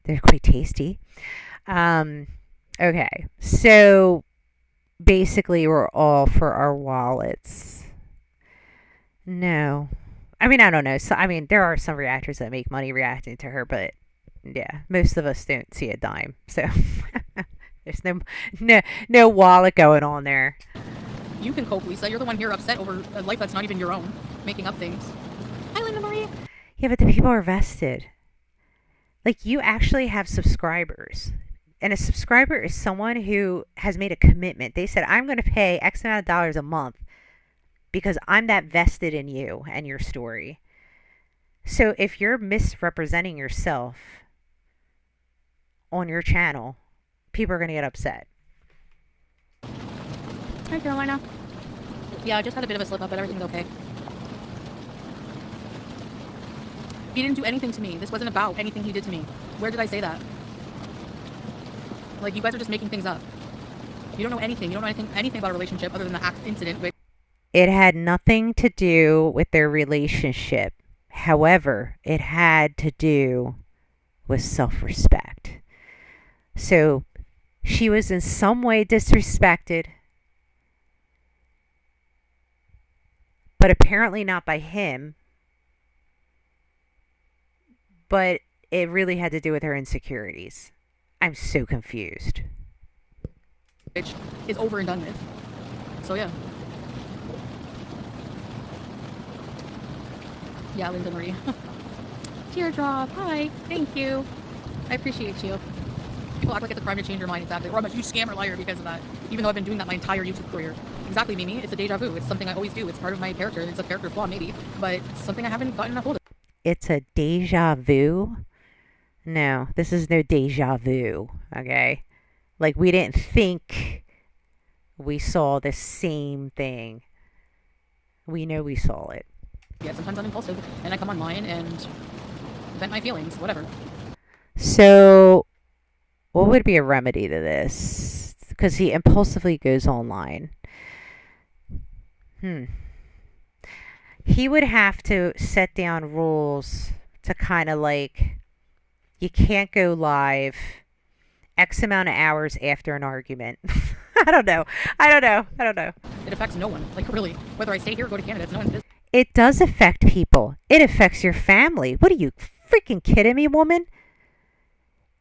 They're quite tasty. Okay, so basically we're all for our wallets. No. I mean, I don't know. So, I mean, there are some reactors that make money reacting to her, but yeah, most of us don't see a dime. So there's no wallet going on there. You can cope, Lisa. You're the one here upset over a life that's not even your own, making up things. Hi, Linda Marie. Yeah, but the people are vested. Like, you actually have subscribers. And a subscriber is someone who has made a commitment. They said, I'm going to pay X amount of dollars a month because I'm that vested in you and your story. So if you're misrepresenting yourself on your channel, people are going to get upset. Hi, Carolina. Yeah, I just had a bit of a slip up, but everything's okay. He didn't do anything to me. This wasn't about anything he did to me. Where did I say that? Like, you guys are just making things up. You don't know anything. You don't know anything about a relationship other than the incident with... It had nothing to do with their relationship. However, it had to do with self-respect. So she was in some way disrespected, but apparently not by him. But it really had to do with her insecurities. I'm so confused. Which is over and done with. So yeah. Yeah, Linda Marie. Teardrop. Hi. Thank you. I appreciate you. People act like it's a crime to change your mind, exactly. Or I'm a huge scam or liar because of that. Even though I've been doing that my entire YouTube career. Exactly, Mimi. It's a deja vu. It's something I always do. It's part of my character. It's a character flaw, maybe. But it's something I haven't gotten a hold of. It's a deja vu? No, this is no deja vu, okay? Like, we didn't think we saw the same thing. We know we saw it. Yeah, sometimes I'm impulsive and I come online and vent my feelings, whatever. So, what would be a remedy to this? Because he impulsively goes online. Hmm. He would have to set down rules to kind of like, you can't go live X amount of hours after an argument. I don't know. I don't know. I don't know. It affects no one. Like, really. Whether I stay here or go to Canada, it's no one's business. It does affect people. It affects your family. What are you freaking kidding me, woman?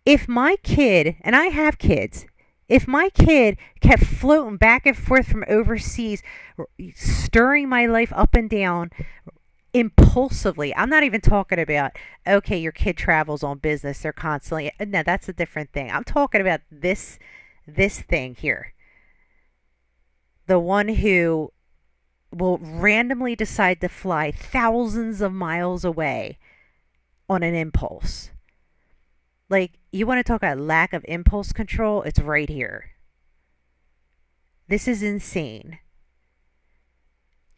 If my kid, and I have kids, if my kid kept floating back and forth from overseas, stirring my life up and down impulsively, I'm not even talking about, okay, your kid travels on business, they're constantly, no, that's a different thing. I'm talking about this thing here. The one who will randomly decide to fly thousands of miles away on an impulse. Like, you want to talk about lack of impulse control? It's right here. This is insane.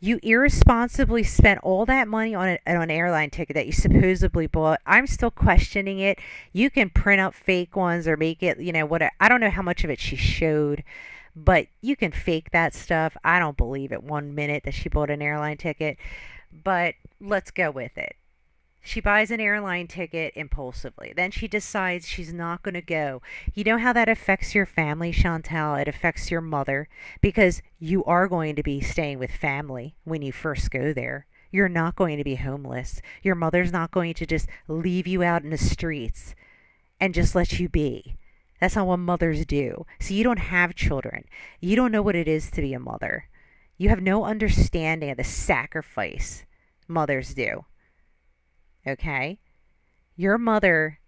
You irresponsibly spent all that money on an airline ticket that you supposedly bought. I'm still questioning it. You can print out fake ones or make it, what, I don't know how much of it she showed, but you can fake that stuff. I don't believe it 1 minute that she bought an airline ticket, but let's go with it. She buys an airline ticket impulsively. Then she decides she's not going to go. You know how that affects your family, Chantal? It affects your mother because you are going to be staying with family when you first go there. You're not going to be homeless. Your mother's not going to just leave you out in the streets and just let you be. That's not what mothers do. So you don't have children. You don't know what it is to be a mother. You have no understanding of the sacrifice mothers do. Okay? Your mother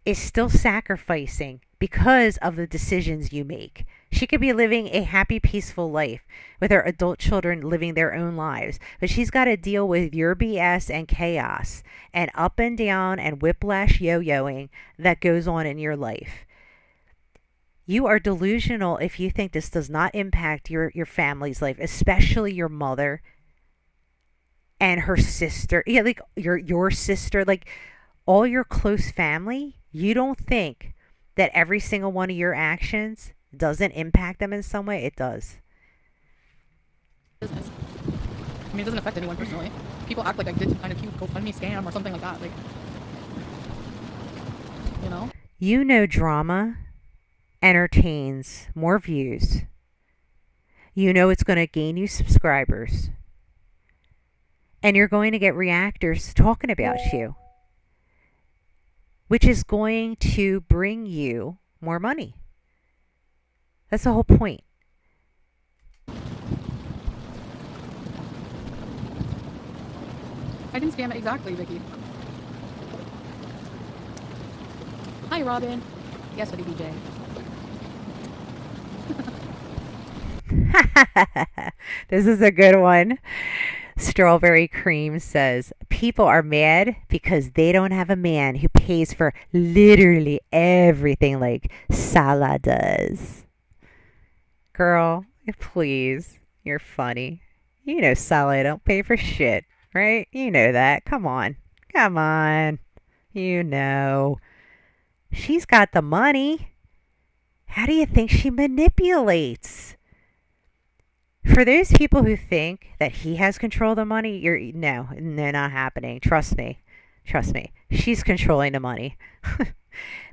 is still sacrificing because of the decisions you make. She could be living a happy, peaceful life with her adult children living their own lives, but she's got to deal with your BS and chaos and up and down and whiplash yo-yoing that goes on in your life. You are delusional if you think this does not impact your family's life, especially your mother and her sister, yeah, like your sister, like all your close family. You don't think that every single one of your actions doesn't impact them in some way? It does. Business. I mean, it doesn't affect anyone personally. People act like I did some kind of cute GoFundMe scam or something like that. Like, you know? You know, drama entertains more views. You know it's going to gain you subscribers. And you're going to get reactors talking about you, which is going to bring you more money. That's the whole point. I didn't scam it exactly, Vicky. Hi, Robin. Yes, buddy, BJ. This is a good one. Strawberry Cream says, people are mad because they don't have a man who pays for literally everything like Salah does. Girl, please. You're funny. You know Salah don't pay for shit, right? You know that. Come on. Come on. You know. She's got the money. How do you think she manipulates? For those people who think that he has control of the money, no, not happening. Trust me. Trust me. She's controlling the money.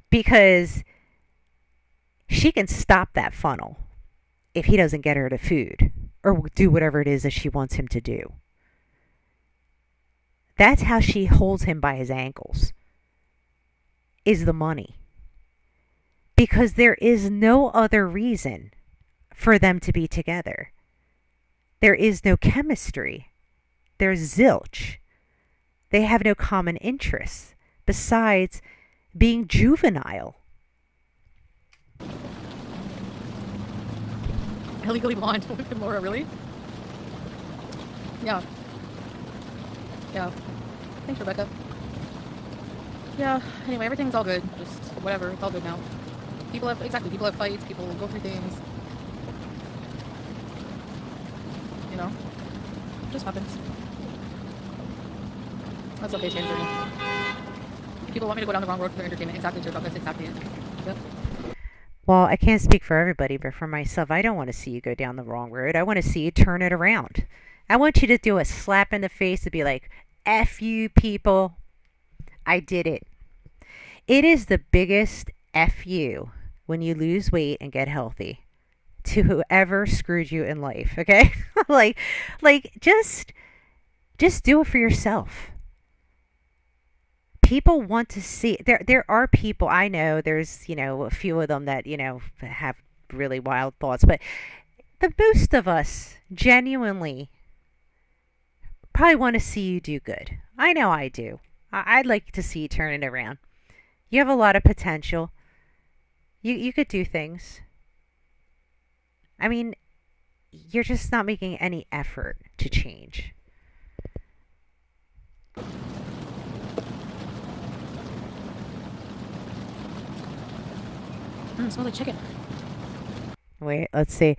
Because she can stop that funnel if he doesn't get her the food or do whatever it is that she wants him to do. That's how she holds him by his ankles, is the money. Because there is no other reason for them to be together. There is no chemistry. There's zilch. They have no common interests besides being juvenile. Illegally blonde with Laura, really? Yeah. Yeah. Thanks, Rebecca. Yeah, anyway, everything's all good. Just whatever, it's all good now. People have fights, people go through things. You know? It just happens. That's okay, Tangerine. People want me to go down the wrong road for their entertainment. Exactly, Joe. That's exactly it. Yep. Well, I can't speak for everybody, but for myself, I don't want to see you go down the wrong road. I want to see you turn it around. I want you to do a slap in the face to be like, F you people, I did it. It is the biggest F you when you lose weight and get healthy to whoever screwed you in life, okay? like just do it for yourself. People want to see there are people I know, there's, a few of them that, have really wild thoughts, but the most of us genuinely probably want to see you do good. I know I do. I'd like to see you turn it around. You have a lot of potential. You could do things. I mean, you're just not making any effort to change. Smell like chicken. Wait, let's see.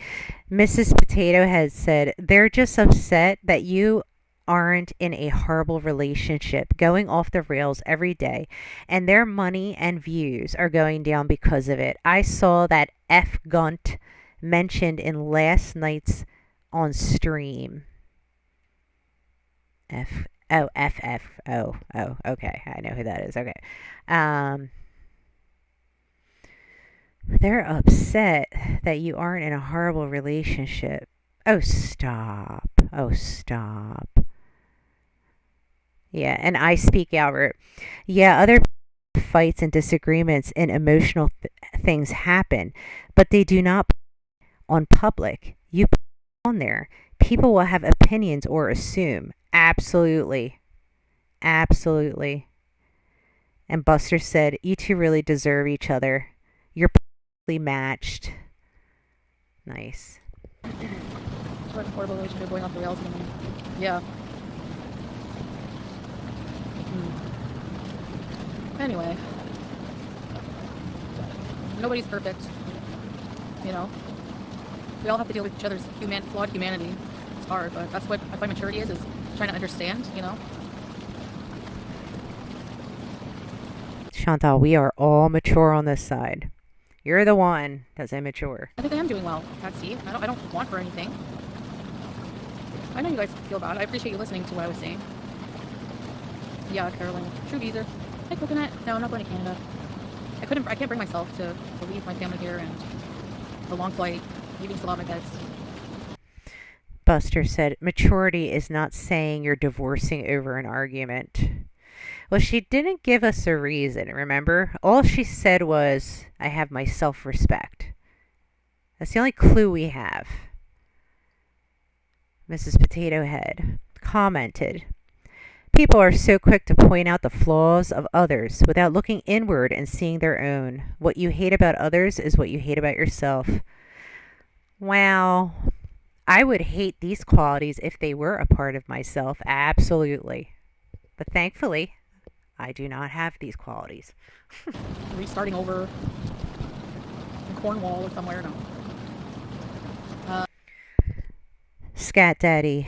Mrs. Potato Head said, they're just upset that you aren't in a horrible relationship going off the rails every day, and their money and views are going down because of it. I saw that F Gunt mentioned in last night's on stream. Okay, I know who that is. Okay. They're upset that you aren't in a horrible relationship. Oh, stop. Oh, stop. Yeah, and I speak out. Yeah, other fights and disagreements and emotional things happen, but they do not on public. You put it on there. People will have opinions or assume. Absolutely. Absolutely. And Buster said, you two really deserve each other. You're perfectly matched. Nice. What a horrible relationship going off the rails. Yeah. Anyway. Nobody's perfect. We all have to deal with each other's flawed humanity. It's hard, but that's what I find maturity is trying to understand. Chantal, we are all mature on this side. You're the one that's immature. I think I am doing well, Patsy. I don't want for anything. I know you guys feel bad. I appreciate you listening to what I was saying. Yeah, Carolyn. True geezer. Hi, Coconut. No, I'm not going to Canada. I can't bring myself to leave my family here and the long flight, leaving salami beds. Buster said, maturity is not saying you're divorcing over an argument. Well, she didn't give us a reason, remember? All she said was, I have my self-respect. That's the only clue we have. Mrs. Potato Head commented, people are so quick to point out the flaws of others without looking inward and seeing their own. What you hate about others is what you hate about yourself. Wow. I would hate these qualities if they were a part of myself, absolutely. But thankfully, I do not have these qualities. Restarting over in Cornwall or somewhere, no. Scat Daddy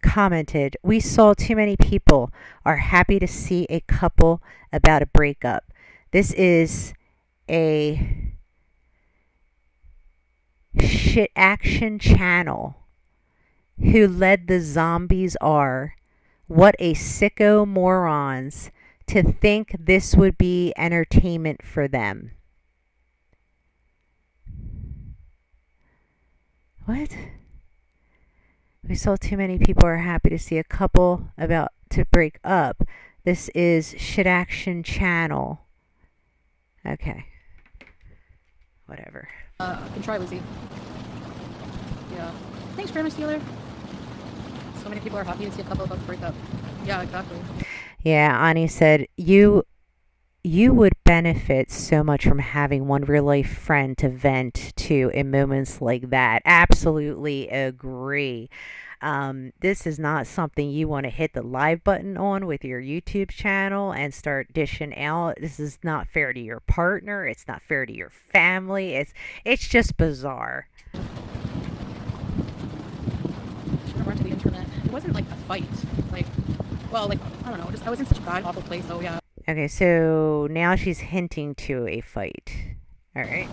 commented, we saw too many people are happy to see a couple about a breakup. This is a shit action channel. Who led the zombies are. What a sicko morons to think this would be entertainment for them. What? We saw too many people are happy to see a couple about to break up. This is shit action channel. Okay. Whatever. I can try, Lizzie. Yeah. Thanks, Grandma Steeler. So many people are happy to see a couple about to break up. Yeah, exactly. Yeah, Ani said, you would benefit so much from having one real life friend to vent to in moments like that. Absolutely agree. This is not something you want to hit the live button on with your YouTube channel and start dishing out. This is not fair to your partner. It's not fair to your family. It's just bizarre. Should have run to the internet. It wasn't like a fight. Like, Well, like, I don't know. Just I was in such a bad, awful place. So yeah, Okay, so now she's hinting to a fight. All right.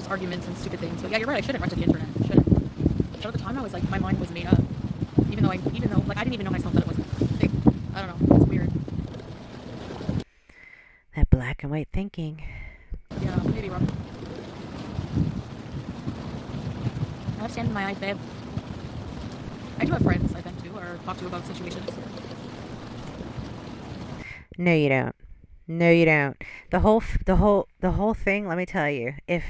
just arguments and stupid things. But yeah, you're right. I shouldn't rent to the internet. I shouldn't. But at the time, I was like, my mind was made up. Even though, like, I didn't even know myself that it was fake. I don't know. It's weird. That black and white thinking. Yeah, maybe wrong. I have sand in my eyes, babe. I do have friends I vent to or talk to about situations. No, you don't. No, you don't. The whole thing. Let me tell you. If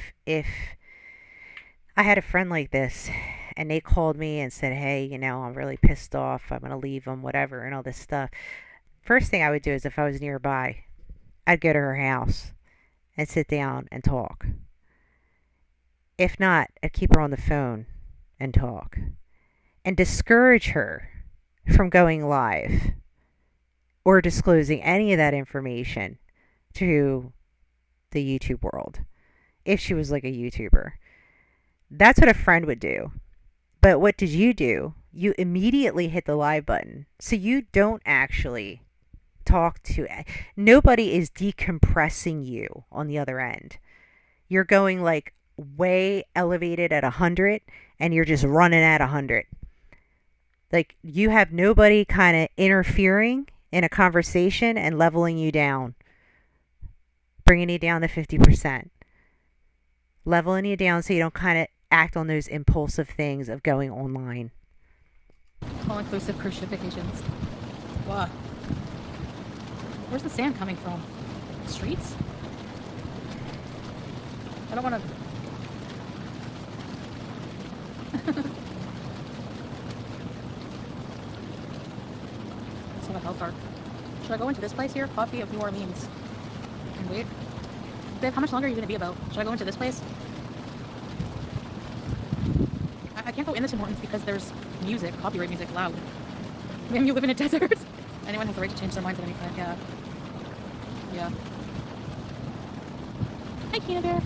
I had a friend like this, and they called me and said, "Hey, I'm really pissed off. I'm gonna leave them, whatever, and all this stuff." First thing I would do is, if I was nearby, I'd go to her house and sit down and talk. If not, I'd keep her on the phone and talk and discourage her from going live or disclosing any of that information to the YouTube world if she was like a YouTuber. That's what a friend would do. But what did you do? You immediately hit the live button. So you don't actually talk to. Nobody is decompressing you on the other end. You're going like way elevated at 100 and you're just running at 100. Like you have nobody kind of interfering in a conversation and leveling you down, bringing you down to 50%, leveling you down so you don't kind of act on those impulsive things of going online. All-inclusive cruise ship vacations. What? Where's the sand coming from? Streets? I don't want to... It's not a health arc. Should I go into this place here? Coffee of New Orleans. And wait. Babe, how much longer are you going to be about? Should I go into this place? I can't go in the Tim Hortons because there's music, copyright music, loud. Maybe you live in a desert. Anyone has the right to change their minds at any time. Yeah. Yeah. Hi, Canada.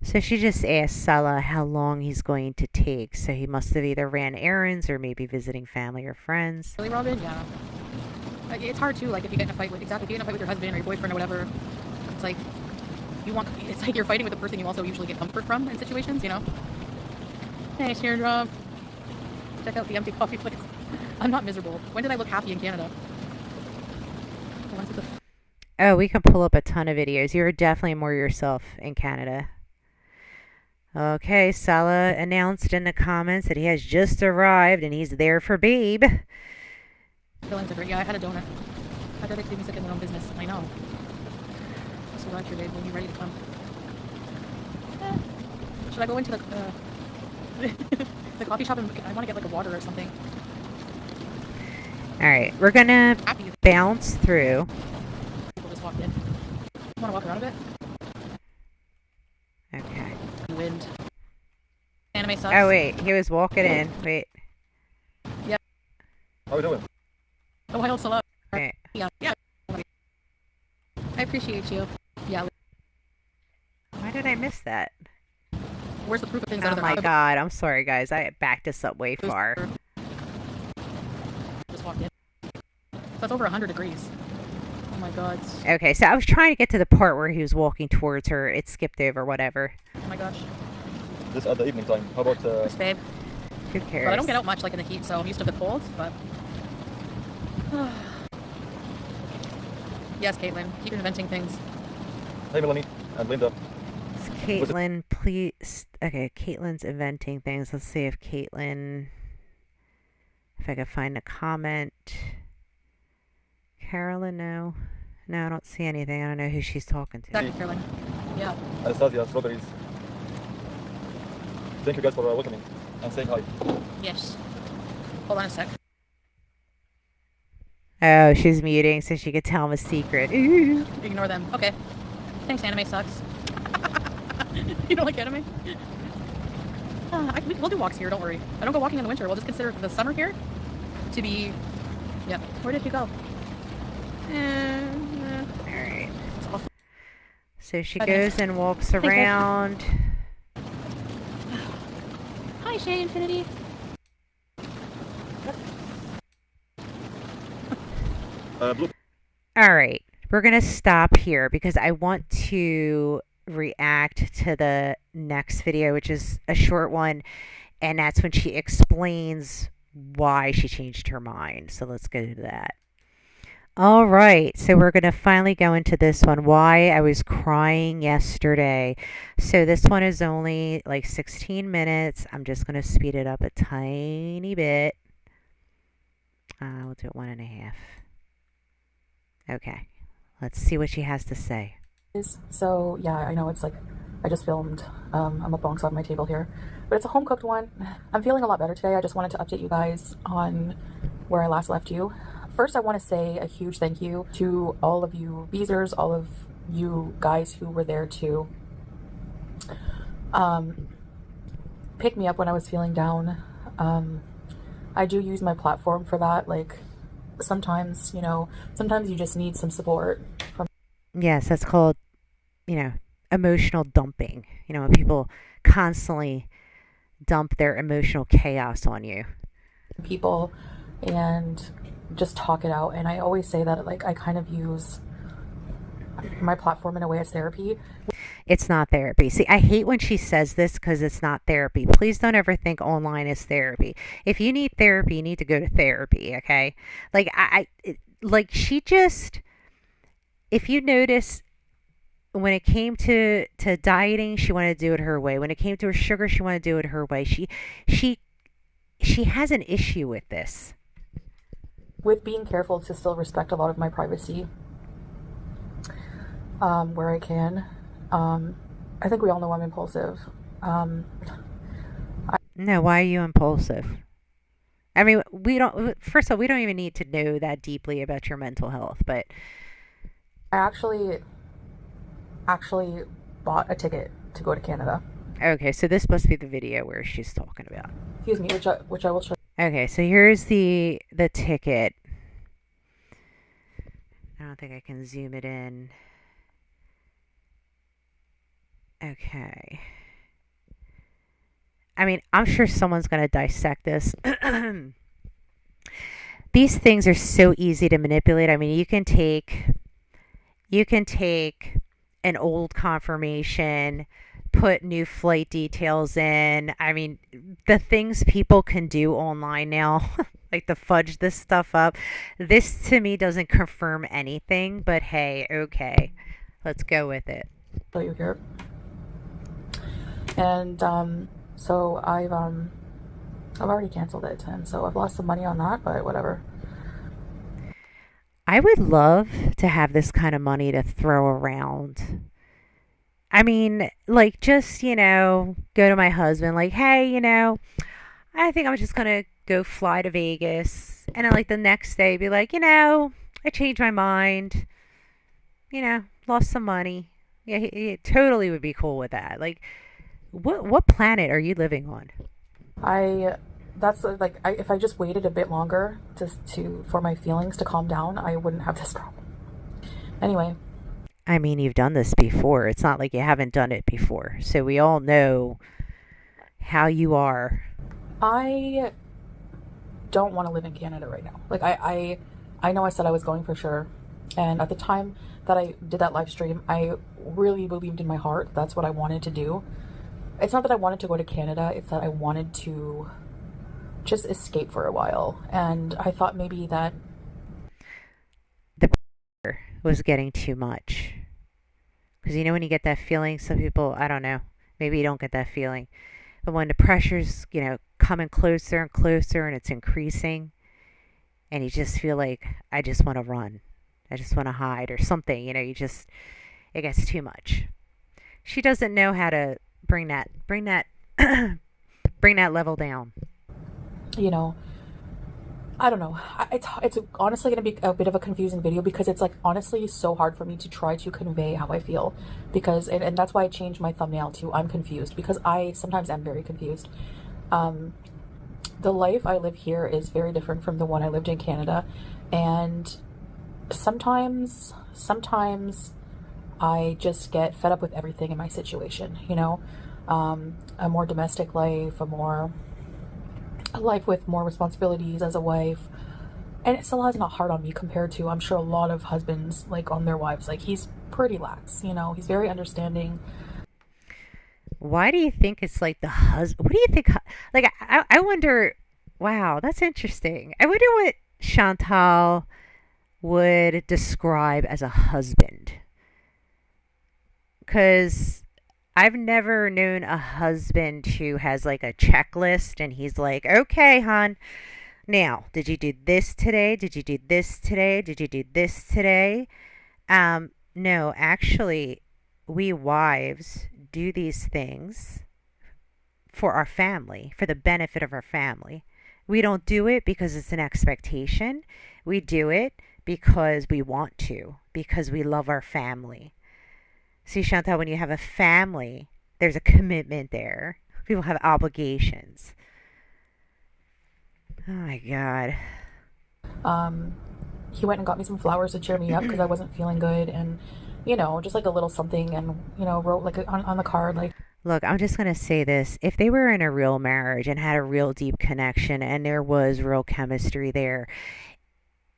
So she just asked Salah how long he's going to take. So he must have either ran errands or maybe visiting family or friends. Really, Robin? Yeah. It's hard too. Like if you get in a fight with your husband or your boyfriend or whatever, it's like it's like you're fighting with the person you also usually get comfort from in situations. Hey, teardrop. Check out the empty coffee place. I'm not miserable. When did I look happy in Canada? Oh, we can pull up a ton of videos. You're definitely more yourself in Canada. Okay, Salah announced in the comments that he has just arrived and he's there for Babe. Yeah, I had a donut. I thought they could music in their own business. I know. So right here, babe, when you're ready to come. Should I go into the coffee shop and I want to get like a water or something? Alright, we're gonna bounce through. People just walked in. You want to walk around a bit? Okay. Wind. Anime sucks. Oh wait, he was walking in. Wait. Yeah. How are we doing? Oh, I also love. Okay. Yeah. Yeah. I appreciate you. Yeah. Why did I miss that? Where's the proof of things Oh out of my god, I'm sorry guys. I backed us up way far. Just walked in. So that's over 100 degrees. Oh my god. Okay, so I was trying to get to the part where he was walking towards her. It skipped over, whatever. Oh my gosh. This at the evening time. How about Thanks, babe. Who cares? But I don't get out much like in the heat, so I'm used to the cold, but... Yes, Caitlin. Keep inventing things. Hey Melanie and Linda. Caitlin, please. Okay, Caitlin's inventing things. Let's see if Caitlin. If I can find a comment. Carolyn, no. No, I don't see anything. I don't know who she's talking to. Exactly, Caroline. Yeah. Anastasia, strawberries. Thank you guys for welcoming and saying hi. Yes. Hold on a sec. Oh, she's muting so she could tell him a secret. Ooh. Ignore them. Okay. Thanks, anime sucks. You don't like anime? We'll do walks here, don't worry. I don't go walking in the winter. We'll just consider the summer here to be... Yeah. Where did you go? Alright. So she goes and walks around. Hi, Shay Infinity. Blue. All right, we're going to stop here because I want to react to the next video, which is a short one, and that's when she explains why she changed her mind. So let's go to that. All right, so we're going to finally go into this one, why I was crying yesterday. So this one is only like 16 minutes. I'm just going to speed it up a tiny bit. We'll do it 1.5. Okay, let's see what she has to say. So yeah, I know it's like I just filmed a mukbang on my table here, but it's a home cooked one. I'm feeling a lot better today. I just wanted to update you guys on where I last left you. First, I want to say a huge thank you to all of you Beezers, all of you guys who were there to pick me up when I was feeling down. I do use my platform for that. Like sometimes, you know, sometimes you just need some support from. Yes, that's called, emotional dumping. When people constantly dump their emotional chaos on you. People and just talk it out. And I always say that like I kind of use my platform in a way as therapy. It's not therapy. See, I hate when she says this because it's not therapy. Please don't ever think online is therapy. If you need therapy, you need to go to therapy, okay? Like she just, if you notice, when it came to dieting, she wanted to do it her way. When it came to her sugar, she wanted to do it her way. She has an issue with this. With being careful to still respect a lot of my privacy, where I can. I think we all know I'm impulsive. No, why are you impulsive? I mean, first of all, we don't even need to know that deeply about your mental health, but I actually bought a ticket to go to Canada. Okay, so this must be the video where she's talking about. Excuse me, which I will show. Okay, so here's the ticket. I don't think I can zoom it in. Okay. I mean, I'm sure someone's going to dissect this. These things are so easy to manipulate. I mean, you can take an old confirmation, put new flight details in. I mean, the things people can do online now, like to fudge this stuff up. This to me doesn't confirm anything, but hey, okay, let's go with it. Show you here. And so I've already canceled it, and so I've lost some money on that, but whatever. I would love to have this kind of money to throw around. I mean, like, just, go to my husband, like, hey, I think I'm just going to go fly to Vegas. And then, like, the next day be like, I changed my mind. Lost some money. Yeah, he totally would be cool with that. Like, what planet are you living on? If I just waited a bit longer for my feelings to calm down, I wouldn't have this problem. Anyway. I mean, you've done this before. It's not like you haven't done it before. So we all know how you are. I don't want to live in Canada right now. Like I know I said I was going for sure. And at the time that I did that live stream, I really believed in my heart that's what I wanted to do. It's not that I wanted to go to Canada, it's that I wanted to just escape for a while. And I thought maybe that the pressure was getting too much. Because when you get that feeling, some people, I don't know, maybe you don't get that feeling. But when the pressure's, coming closer and closer and it's increasing, and you just feel like, I just want to run. I just want to hide or something, it gets too much. She doesn't know how to bring that level down. I don't know. It's honestly going to be a bit of a confusing video because it's like honestly so hard for me to try to convey how I feel because and that's why I changed my thumbnail to I'm confused because I sometimes am very confused. The life I live here is very different from the one I lived in Canada, and sometimes I just get fed up with everything in my situation, a more domestic life, a life with more responsibilities as a wife, And Salah's not hard on me compared to, I'm sure, a lot of husbands, like, on their wives. Like, he's pretty lax, you know? He's very understanding. Why do you think it's like the husband? What do you think? Like, I wonder. Wow, that's interesting. I wonder what Chantal would describe as a husband. Because I've never known a husband who has like a checklist and he's like, okay, hon, now, did you do this today? Did you do this today? Did you do this today? No, actually, we wives do these things for our family, for the benefit of our family. We don't do it because it's an expectation. We do it because we want to, because we love our family. See, Chantal, when you have a family, there's a commitment there. People have obligations. Oh my God. He went and got me some flowers to cheer me up because I wasn't feeling good, and, you know, just like a little something, and, you know, wrote like on the card, like, Look, I'm just going to say this. If they were in a real marriage and had a real deep connection and there was real chemistry there,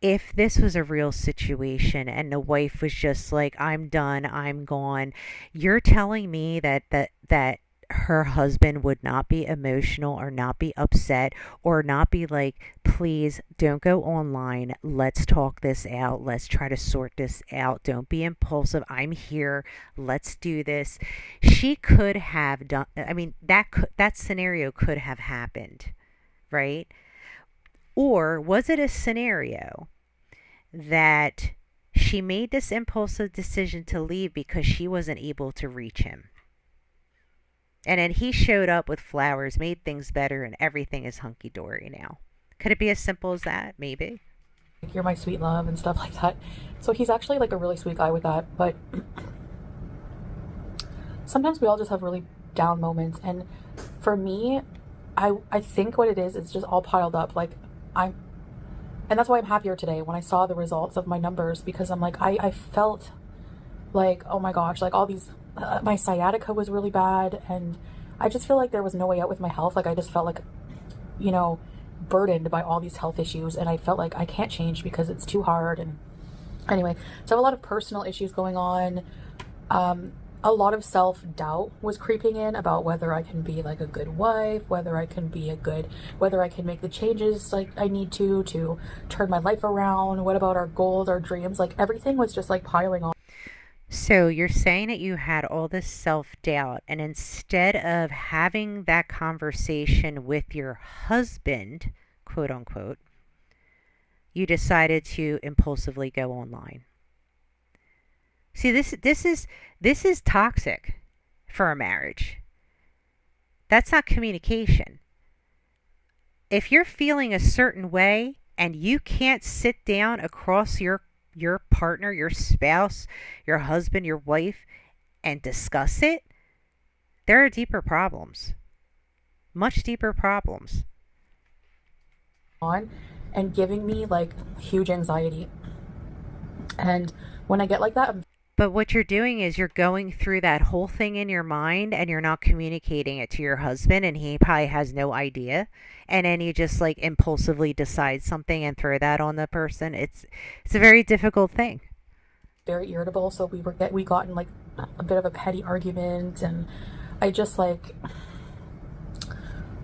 if this was a real situation and the wife was just like, I'm done, I'm gone, you're telling me that her husband would not be emotional or not be upset or not be like, please don't go online, let's talk this out, let's try to sort this out, don't be impulsive, I'm here, let's do this. She could have done, I mean, that scenario could have happened, right? Or was it a scenario that she made this impulsive decision to leave because she wasn't able to reach him? And then he showed up with flowers, made things better, and everything is hunky dory now. Could it be as simple as that? Maybe. you're my sweet love and stuff like that. So he's actually like a really sweet guy with that. But sometimes we all just have really down moments. And for me, I think what it is, it's just all piled up. Like and that's why I'm happier today when I saw the results of my numbers, because I'm like, I felt like, oh my gosh, like all these, my sciatica was really bad. And I just feel like there was no way out with my health. Like I just felt like, you know, burdened by all these health issues. And I felt like I can't change because it's too hard. And anyway, so I have a lot of personal issues going on. A lot of self-doubt was creeping in about whether I can be like a good wife, whether I can make the changes like I need to turn my life around. What about our goals, our dreams? Like everything was just like piling on. So you're saying that you had all this self-doubt, and instead of having that conversation with your husband, quote unquote, you decided to impulsively go online. See, this is toxic for a marriage. That's not communication. If you're feeling a certain way and you can't sit down across your partner, your spouse, your husband, your wife, and discuss it, there are deeper problems. Much deeper problems. On and giving me like huge anxiety. And when I get like that, But what you're doing is you're going through that whole thing in your mind and you're not communicating it to your husband, and he probably has no idea. And then you just like impulsively decide something and throw that on the person. It's a very difficult thing. very irritable. So we got in like a bit of a petty argument, and I just like,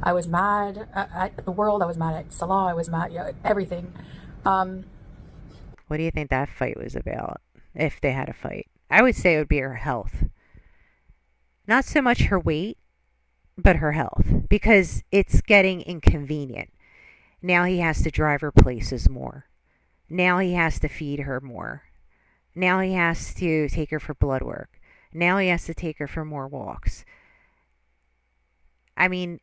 I was mad at the world. I was mad at Salah. I was mad at everything. What do you think that fight was about? If they had a fight, I would say it would be her health. Not so much her weight, but her health, because it's getting inconvenient. Now he has to drive her places more. Now he has to feed her more. Now he has to take her for blood work. Now he has to take her for more walks. I mean,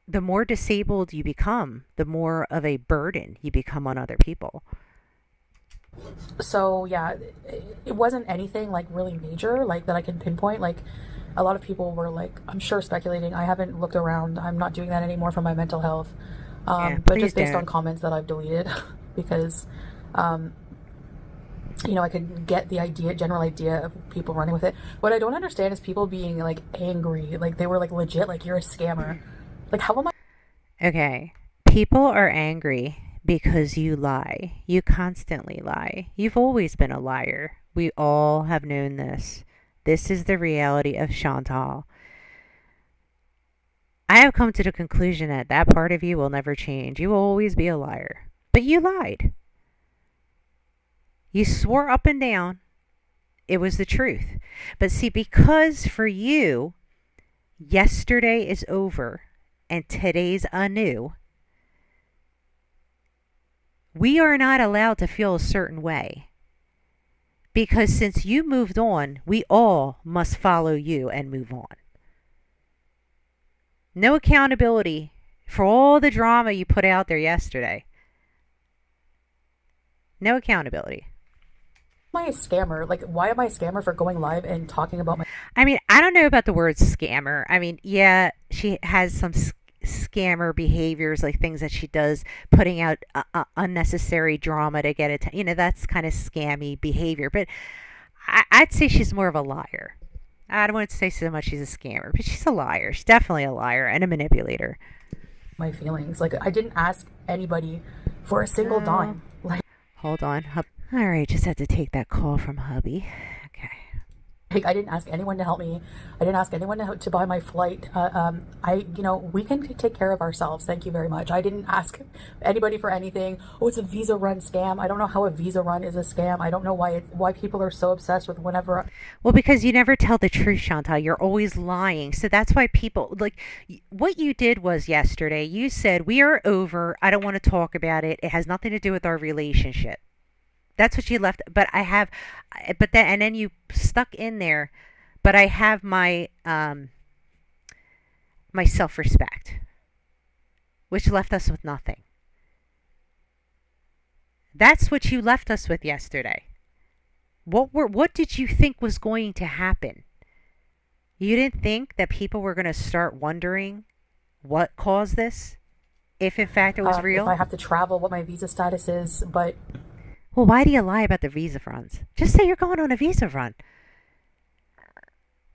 the more disabled you become, the more of a burden you become on other people. So yeah, it wasn't anything like really major, like that I can pinpoint. Like a lot of people were like, I'm sure speculating. I haven't looked around. I'm not doing that anymore for my mental health. But just based on comments that I've deleted because, you know, I could get the general idea of people running with it. What I don't understand is people being like angry. Like they were like legit, like you're a scammer. Like how am I? Okay. People are angry Because you lie. You constantly lie. You've always been a liar. We all have known this. This is the reality of Chantal. I have come to the conclusion that that part of you will never change. You will always be a liar. But you lied. You swore up and down it was the truth. But see, because for you, yesterday is over and today's anew, we are not allowed to feel a certain way. Because since you moved on, we all must follow you and move on. No accountability for all the drama you put out there yesterday. No accountability. Am I a scammer? Like, why am I a scammer for going live and talking about my... I mean, I don't know about the word scammer. I mean, yeah, she has some scammer behaviors, like things that she does, putting out unnecessary drama to get it. That's kind of scammy behavior. But I'd say she's more of a liar. I don't want to say so much she's a scammer, but she's a liar. She's definitely a liar and a manipulator. My feelings. Like, I didn't ask anybody for a single dime. Like, hold on. All right, just had to take that call from hubby. Okay. Like, I didn't ask anyone to help me. I didn't ask anyone to buy my flight. We can take care of ourselves. Thank you very much. I didn't ask anybody for anything. Oh, it's a visa run scam. I don't know how a visa run is a scam. I don't know why people are so obsessed with whenever. Well, because you never tell the truth, Chantal. You're always lying. So that's why people, like, what you did was yesterday, you said, we are over. I don't want to talk about it. It has nothing to do with our relationship. That's what you left. But then you stuck in there. But I have my my self-respect, which left us with nothing. That's what you left us with yesterday. What did you think was going to happen? You didn't think that people were going to start wondering what caused this, if in fact it was real? If I have to travel, what my visa status is, but... Well, why do you lie about the visa runs? Just say you're going on a visa run.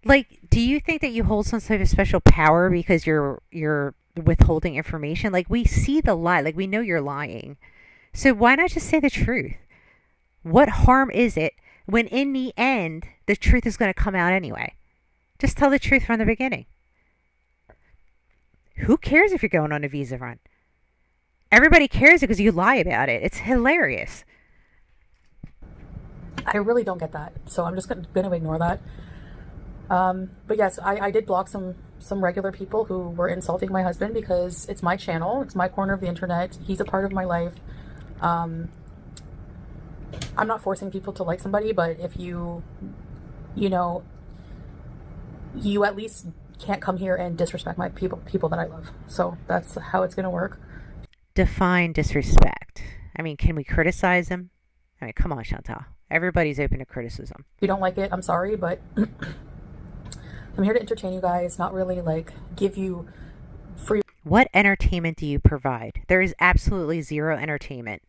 Like, do you think that you hold some sort of special power because you're withholding information? Like, we see the lie. Like, we know you're lying. So why not just say the truth? What harm is it when in the end the truth is going to come out anyway? Just tell the truth from the beginning. Who cares if you're going on a visa run? Everybody cares because you lie about it. It's hilarious. I really don't get that, so I'm just going to ignore that. But yes, I did block some regular people who were insulting my husband because it's my channel, it's my corner of the internet, he's a part of my life. I'm not forcing people to like somebody, but if you at least can't come here and disrespect my people that I love. So that's how it's going to work. Define disrespect. I mean, can we criticize him? I mean, come on, Chantal. Everybody's open to criticism. If you don't like it, I'm sorry, but I'm here to entertain you guys, not really like give you free. What entertainment do you provide? There is absolutely zero entertainment.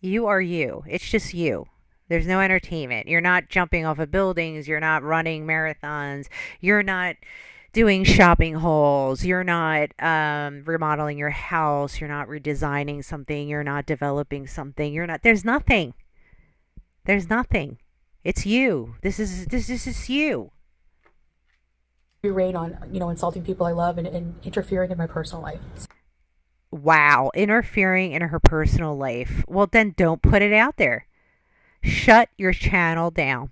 You are you. It's just you. There's no entertainment. You're not jumping off of buildings. You're not running marathons. You're not doing shopping hauls. You're not remodeling your house. You're not redesigning something. You're not developing something. There's nothing. There's nothing. It's you. This is you. Free reign on, insulting people I love and interfering in my personal life. Wow, interfering in her personal life. Well, then don't put it out there. Shut your channel down.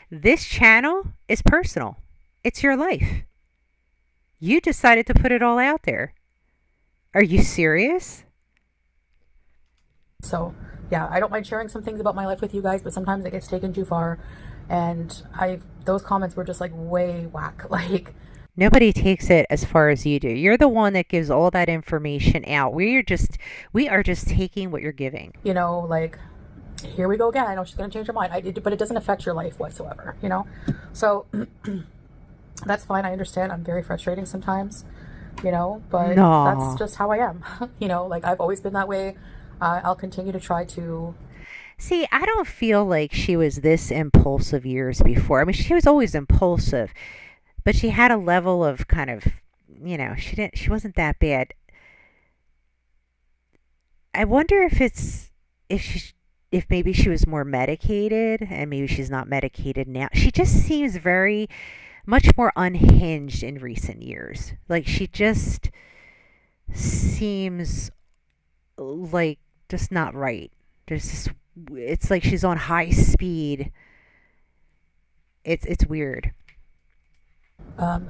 This channel is personal. It's your life. You decided to put it all out there. Are you serious? So, yeah, I don't mind sharing some things about my life with you guys, but sometimes it gets taken too far. And those comments were just like way whack. Like, nobody takes it as far as you do. You're the one that gives all that information out. We are just taking what you're giving. Like, here we go again. I know she's going to change her mind. But it doesn't affect your life whatsoever, So that's fine. I understand. I'm very frustrating sometimes, but no. That's just how I am. Like, I've always been that way. I'll continue to try to. See, I don't feel like she was this impulsive years before. I mean, she was always impulsive, but she had a level of kind of, she wasn't that bad. I wonder if if she if maybe she was more medicated and maybe she's not medicated now. She just seems very much more unhinged in recent years. Like she just seems like just not right. There's just, it's like she's on high speed. It's weird.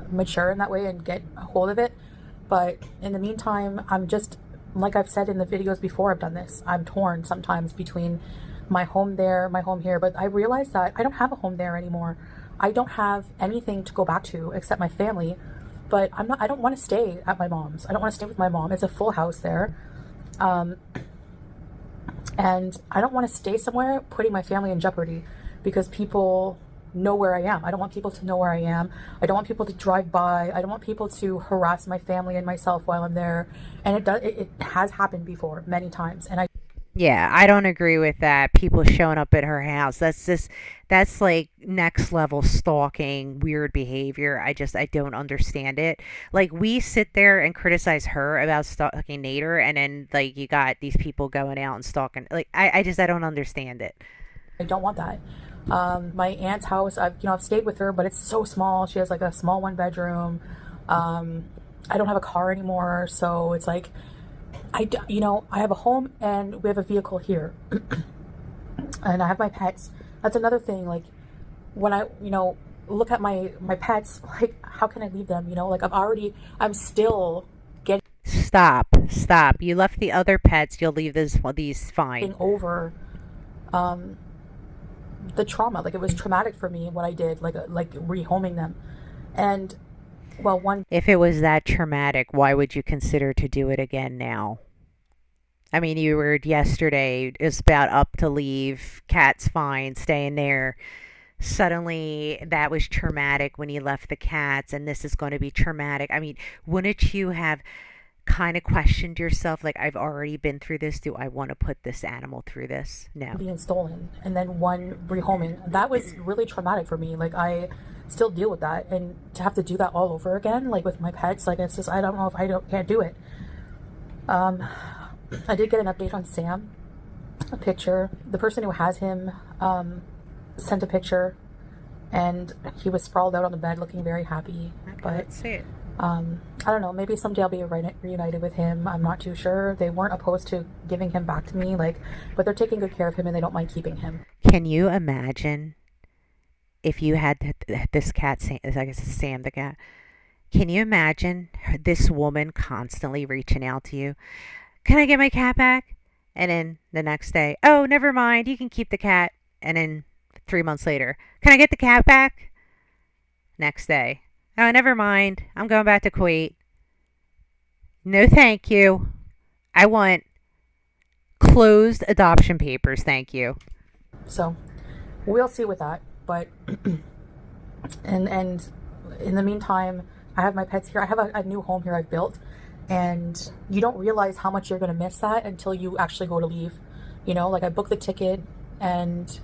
Mature in that way and get a hold of it. But in the meantime, I'm just, like I've said in the videos before I've done this, I'm torn sometimes between my home there, my home here. But I realize that I don't have a home there anymore. I don't have anything to go back to except my family. But I don't want to stay at my mom's. I don't want to stay with my mom. It's a full house there. Um, and I don't want to stay somewhere putting my family in jeopardy because people know where I am. I don't want people to know where I am. I don't want people to drive by. I don't want people to harass my family and myself while I'm there. And it has happened before many times. And I Yeah, I don't agree with that. People showing up at her house. That's like next level stalking, weird behavior. I don't understand it. Like we sit there and criticize her about stalking Nader and then like you got these people going out and stalking like I don't understand it. don't want that. My aunt's house, I've stayed with her, but it's so small. She has like a small one bedroom. I don't have a car anymore, so it's like I have a home and we have a vehicle here, and I have my pets. That's another thing. Like when I look at my pets, like how can I leave them? Like I'm still getting Stop. You left the other pets, you'll leave these fine. over the trauma. Like it was traumatic for me what I did, like rehoming them, and well, one If it was that traumatic, why would you consider to do it again now? I mean, you were yesterday, it's about up to leave, cat's fine, staying there. Suddenly, that was traumatic when you left the cats, and this is going to be traumatic. I mean, wouldn't you have kind of questioned yourself, like, I've already been through this. Do I want to put this animal through this? No. being stolen and then one rehoming, that was really traumatic for me. Like I still deal with that, and to have to do that all over again, like with my pets, like it's just I don't know if can't do it. um I did get an update on Sam, a picture. The person who has him sent a picture, and he was sprawled out on the bed looking very happy. Okay, But let's see it. I don't know, maybe someday I'll be reunited with him. I'm not too sure. They weren't opposed to giving him back to me, but they're taking good care of him and they don't mind keeping him. Can you imagine if you had this cat, I guess it's Sam the cat? Can you imagine this woman constantly reaching out to you? Can I get my cat back? And then the next day, oh, never mind, you can keep the cat. And then 3 months later, can I get the cat back? Next day, oh, never mind, I'm going back to Kuwait. No, thank you. I want closed adoption papers, thank you. So we'll see with that. But and in the meantime, I have my pets here. I have a new home here I've built, and you don't realize how much you're going to miss that until you actually go to leave. Like I booked the ticket, and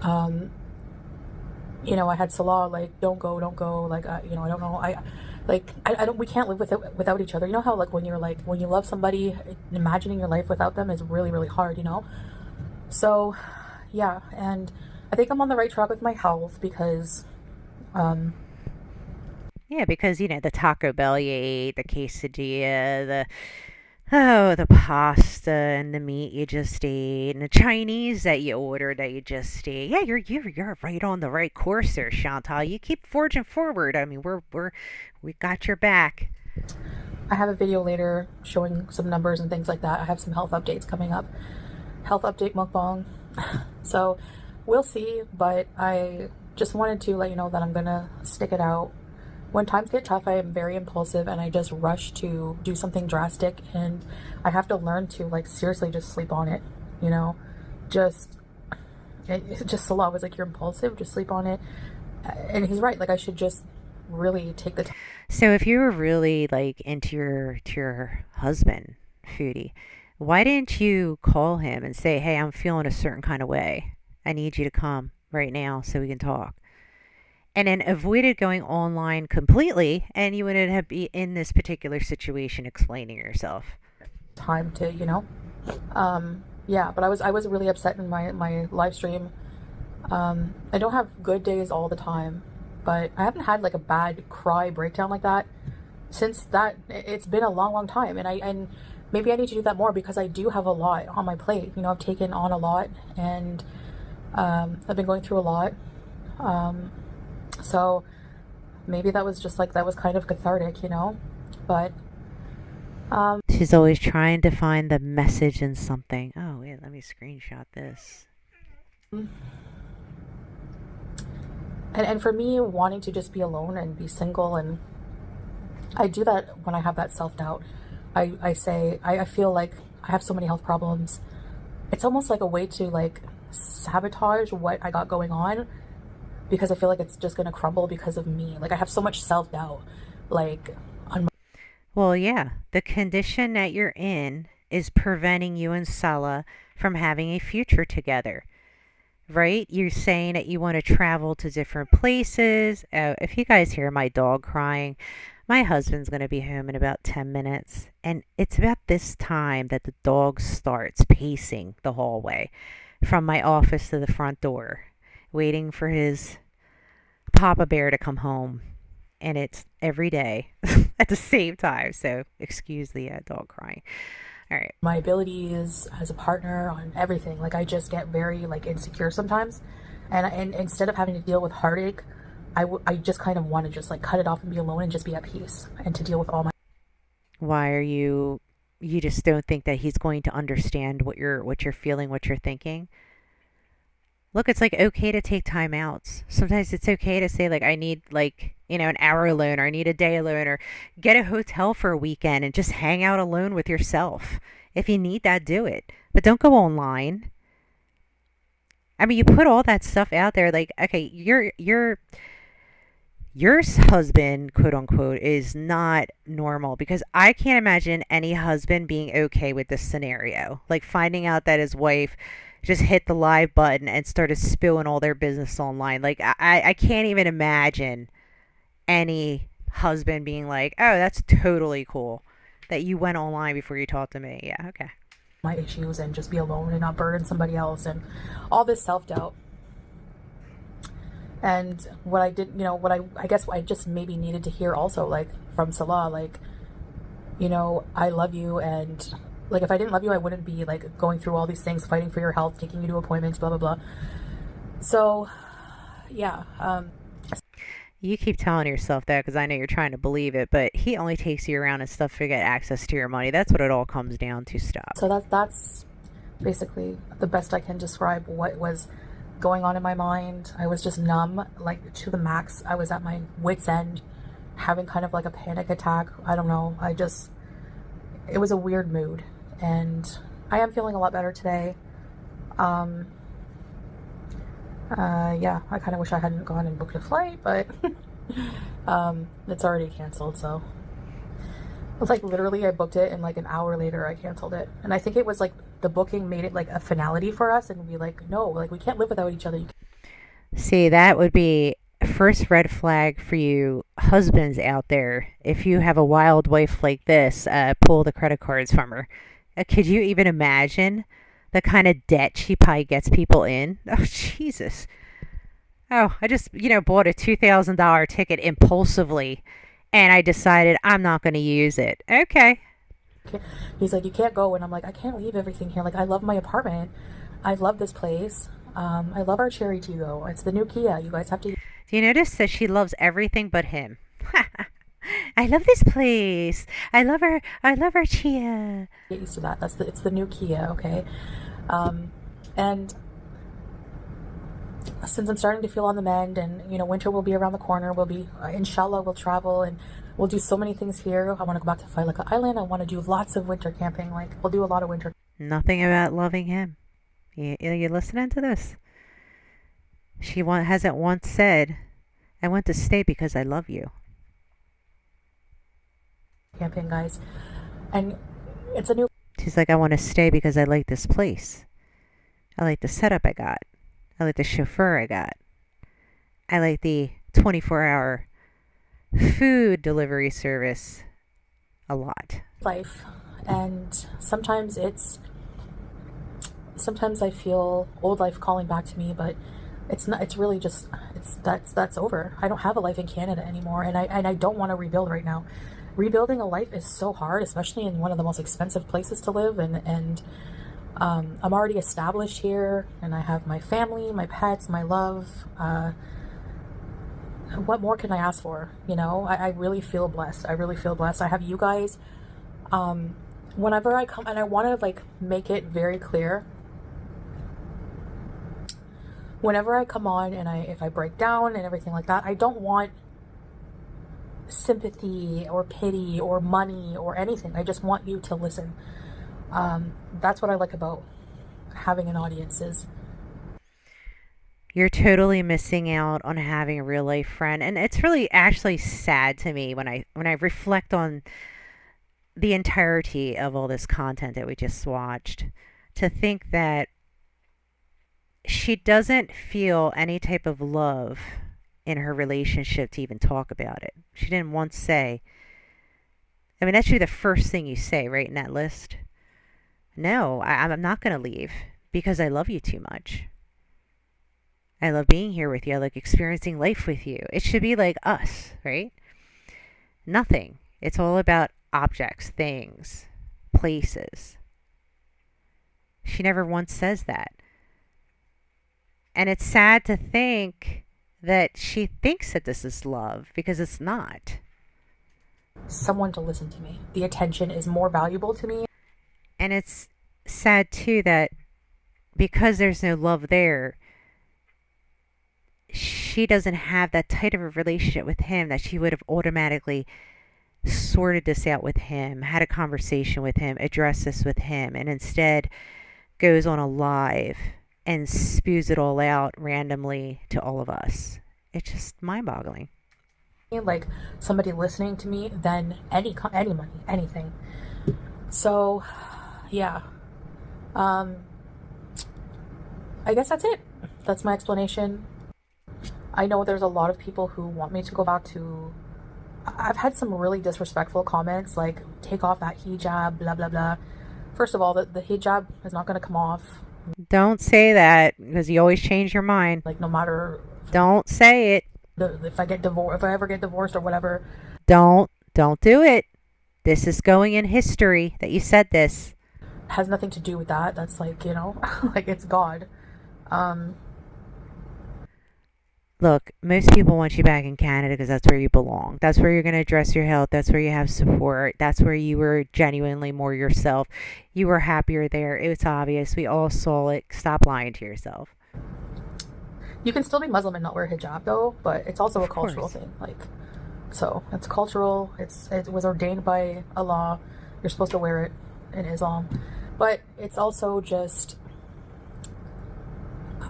I had Salah like, don't go, like I don't know, I don't, we can't live without each other. How like when you love somebody, imagining your life without them is really, really hard. So yeah, and I think I'm on the right track with my health because Yeah, because the Taco Bell you ate, the quesadilla, the pasta and the meat you just ate, and the Chinese that you ordered that you just ate. Yeah, you're right on the right course there, Chantal. You keep forging forward. I mean, we got your back. I have a video later showing some numbers and things like that. I have some health updates coming up. Health update mukbang. So we'll see, but I just wanted to let you know that I'm gonna stick it out. When times get tough, I am very impulsive and I just rush to do something drastic, and I have to learn to like seriously just sleep on it. Just Salah was like, you're impulsive, just sleep on it. And he's right, like I should just really take the time. So if you were really like into your husband, Foodie, why didn't you call him and say, "Hey, I'm feeling a certain kind of way. I need you to come right now so we can talk." And then avoided going online completely, and you wouldn't have be in this particular situation explaining yourself. time to, yeah, but I was really upset in my live stream. I don't have good days all the time, but I haven't had like a bad cry breakdown like that since that. It's been a long time, and maybe I need to do that more because I do have a lot on my plate. I've taken on a lot, and I've been going through a lot. So maybe that was just like, that was kind of cathartic, but She's always trying to find the message in something. Oh, wait, let me screenshot this. and for me, wanting to just be alone and be single, and I do that when I have that self-doubt. I say, I feel like I have so many health problems. It's almost like a way to like sabotage what I got going on, because I feel like it's just gonna crumble because of me. Like I have so much self-doubt, like on Well, yeah, the condition that you're in is preventing you and Sala from having a future together, right? You're saying that you want to travel to different places. If you guys hear my dog crying, my husband's going to be home in about 10 minutes. And it's about this time that the dog starts pacing the hallway from my office to the front door, waiting for his Papa Bear to come home. And it's every day at the same time. So excuse the dog crying. All right. my abilities as a partner, on everything. Like I just get very like insecure sometimes, and instead of having to deal with heartache, I just kind of want to just like cut it off and be alone and just be at peace, and to deal with all my. Why are you just don't think that he's going to understand what you're feeling, what you're thinking? Look, it's like okay to take time outs. Sometimes it's okay to say like I need like, an hour alone, or I need a day alone, or get a hotel for a weekend and just hang out alone with yourself. If you need that, do it. But don't go online. I mean, you put all that stuff out there like okay, your husband, quote unquote, is not normal, because I can't imagine any husband being okay with this scenario. Like finding out that his wife just hit the live button and started spilling all their business online. Like I can't even imagine any husband being like, oh, that's totally cool that you went online before you talked to me. Yeah, okay. My issues and just be alone and not burden somebody else, and all this self-doubt. And what I did, what I guess I just maybe needed to hear also, like from Salah, like, I love you, and like if I didn't love you, I wouldn't be like going through all these things, fighting for your health, taking you to appointments, blah blah blah. So yeah, You keep telling yourself that because I know you're trying to believe it, but he only takes you around and stuff to get access to your money. That's what it all comes down to. Stop. so that's basically the best I can describe what was going on in my mind. I was just numb, like to the max. I was at my wit's end, having kind of like a panic attack. I don't know. It was a weird mood, and I am feeling a lot better today. Um, yeah, I kind of wish I hadn't gone and booked a flight, but it's already canceled. So, like literally, I booked it, and like an hour later, I canceled it. And I think it was like the booking made it like a finality for us, and we like, no, like we can't live without each other. See, that would be first red flag for you husbands out there. If you have a wild wife like this, pull the credit cards from her. Could you even imagine the kind of debt she probably gets people in? Oh, Jesus. Oh, I just, bought a $2,000 ticket impulsively, and I decided I'm not going to use it. Okay. He's like, you can't go, and I'm like, I can't leave everything here. Like, I love my apartment. I love this place. I love our cherry tea though. It's the new Kia. You guys have to. Do you notice that she loves everything but him? I love this place. I love her. I love our Chia. Get used to that. It's the new Kia, okay? And since I'm starting to feel on the mend, and winter will be around the corner, we'll be inshallah, we'll travel, and we'll do so many things here. I want to go back to Failaka Island. I want to do lots of winter camping. Like we'll do a lot of winter. Nothing about loving him. You listening to this? She hasn't once said, I want to stay because I love you. Camping, guys. And it's a new. She's like, I want to stay because I like this place. I like the setup I got. I like the chauffeur I got. I like the 24-hour food delivery service a lot. Life. And sometimes I feel old life calling back to me, but it's not, it's really just, that's over. I don't have a life in Canada anymore, and I don't want to rebuild right now. Rebuilding a life is so hard, especially in one of the most expensive places to live, and I'm already established here, and I have my family, my pets, my love. What more can I ask for? You know, I really feel blessed. I really feel blessed. I have you guys. Whenever I come, and I want to like make it very clear, whenever I come on and if I break down and everything like that, I don't want sympathy or pity or money or anything. I just want you to listen. That's what I like about having an audience is You're totally missing out on having a real life friend, and it's really actually sad to me when I reflect on the entirety of all this content that we just watched, to think that she doesn't feel any type of love in her relationship to even talk about it. She didn't once say, I mean, that should be the first thing you say, right, in that list. No, I'm not going to leave because I love you too much. I love being here with you. I like experiencing life with you. It should be like us, right? Nothing. It's all about objects, things, places. She never once says that. And it's sad to think that she thinks that this is love because it's not. someone to listen to me. The attention is more valuable to me. And it's sad too that because there's no love there, she doesn't have that tight of a relationship with him that she would have automatically sorted this out with him, had a conversation with him, addressed this with him, and instead goes on a live and spews it all out randomly to all of us. It's just mind-boggling. Like somebody listening to me than any money, anything. So, yeah. I guess that's it. That's my explanation. I know there's a lot of people who want me to go back to... I've had some really disrespectful comments, like, take off that hijab, blah, blah, blah. First of all, the hijab is not going to come off. Don't say that, because you always change your mind. Like, no matter... Don't say it. If I ever get divorced or whatever. Don't do it. This is going in history that you said this. It has nothing to do with that. That's like, like it's God. Look, most people want you back in Canada because that's where you belong. That's where you're going to address your health. That's where you have support. That's where you were genuinely more yourself. You were happier there. It was obvious. We all saw it. Stop lying to yourself. You can still be Muslim and not wear hijab, though, but it's also a cultural thing. So it's cultural. It was ordained by Allah. You're supposed to wear it in Islam, but it's also just,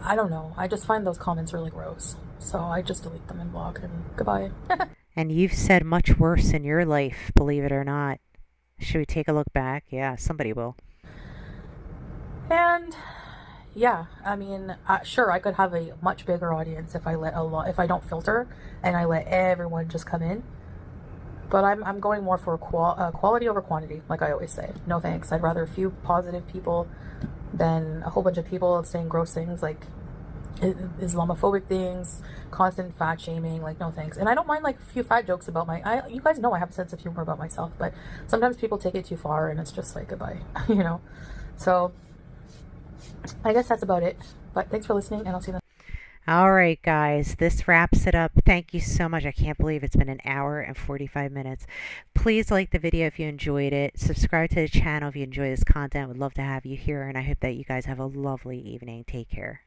I don't know. I just find those comments really gross. So I just delete them and block and goodbye. And you've said much worse in your life, believe it or not. Should we take a look back? Yeah, somebody will. And yeah, I mean, sure, I could have a much bigger audience if I don't filter and I let everyone just come in. But I'm going more for quality over quantity, like I always say. No thanks. I'd rather a few positive people than a whole bunch of people saying gross things like Islamophobic things, constant fat shaming. Like, no thanks. And I don't mind like a few fat jokes about you guys know I have a sense of humor about myself, but sometimes people take it too far and it's just like goodbye, So I guess that's about it. But thanks for listening, and I'll see you then. All right, guys, this wraps it up. Thank you so much. I can't believe it's been an hour and 45 minutes. Please like the video if you enjoyed it. Subscribe to the channel if you enjoy this content. Would love to have you here, and I hope that you guys have a lovely evening. Take care.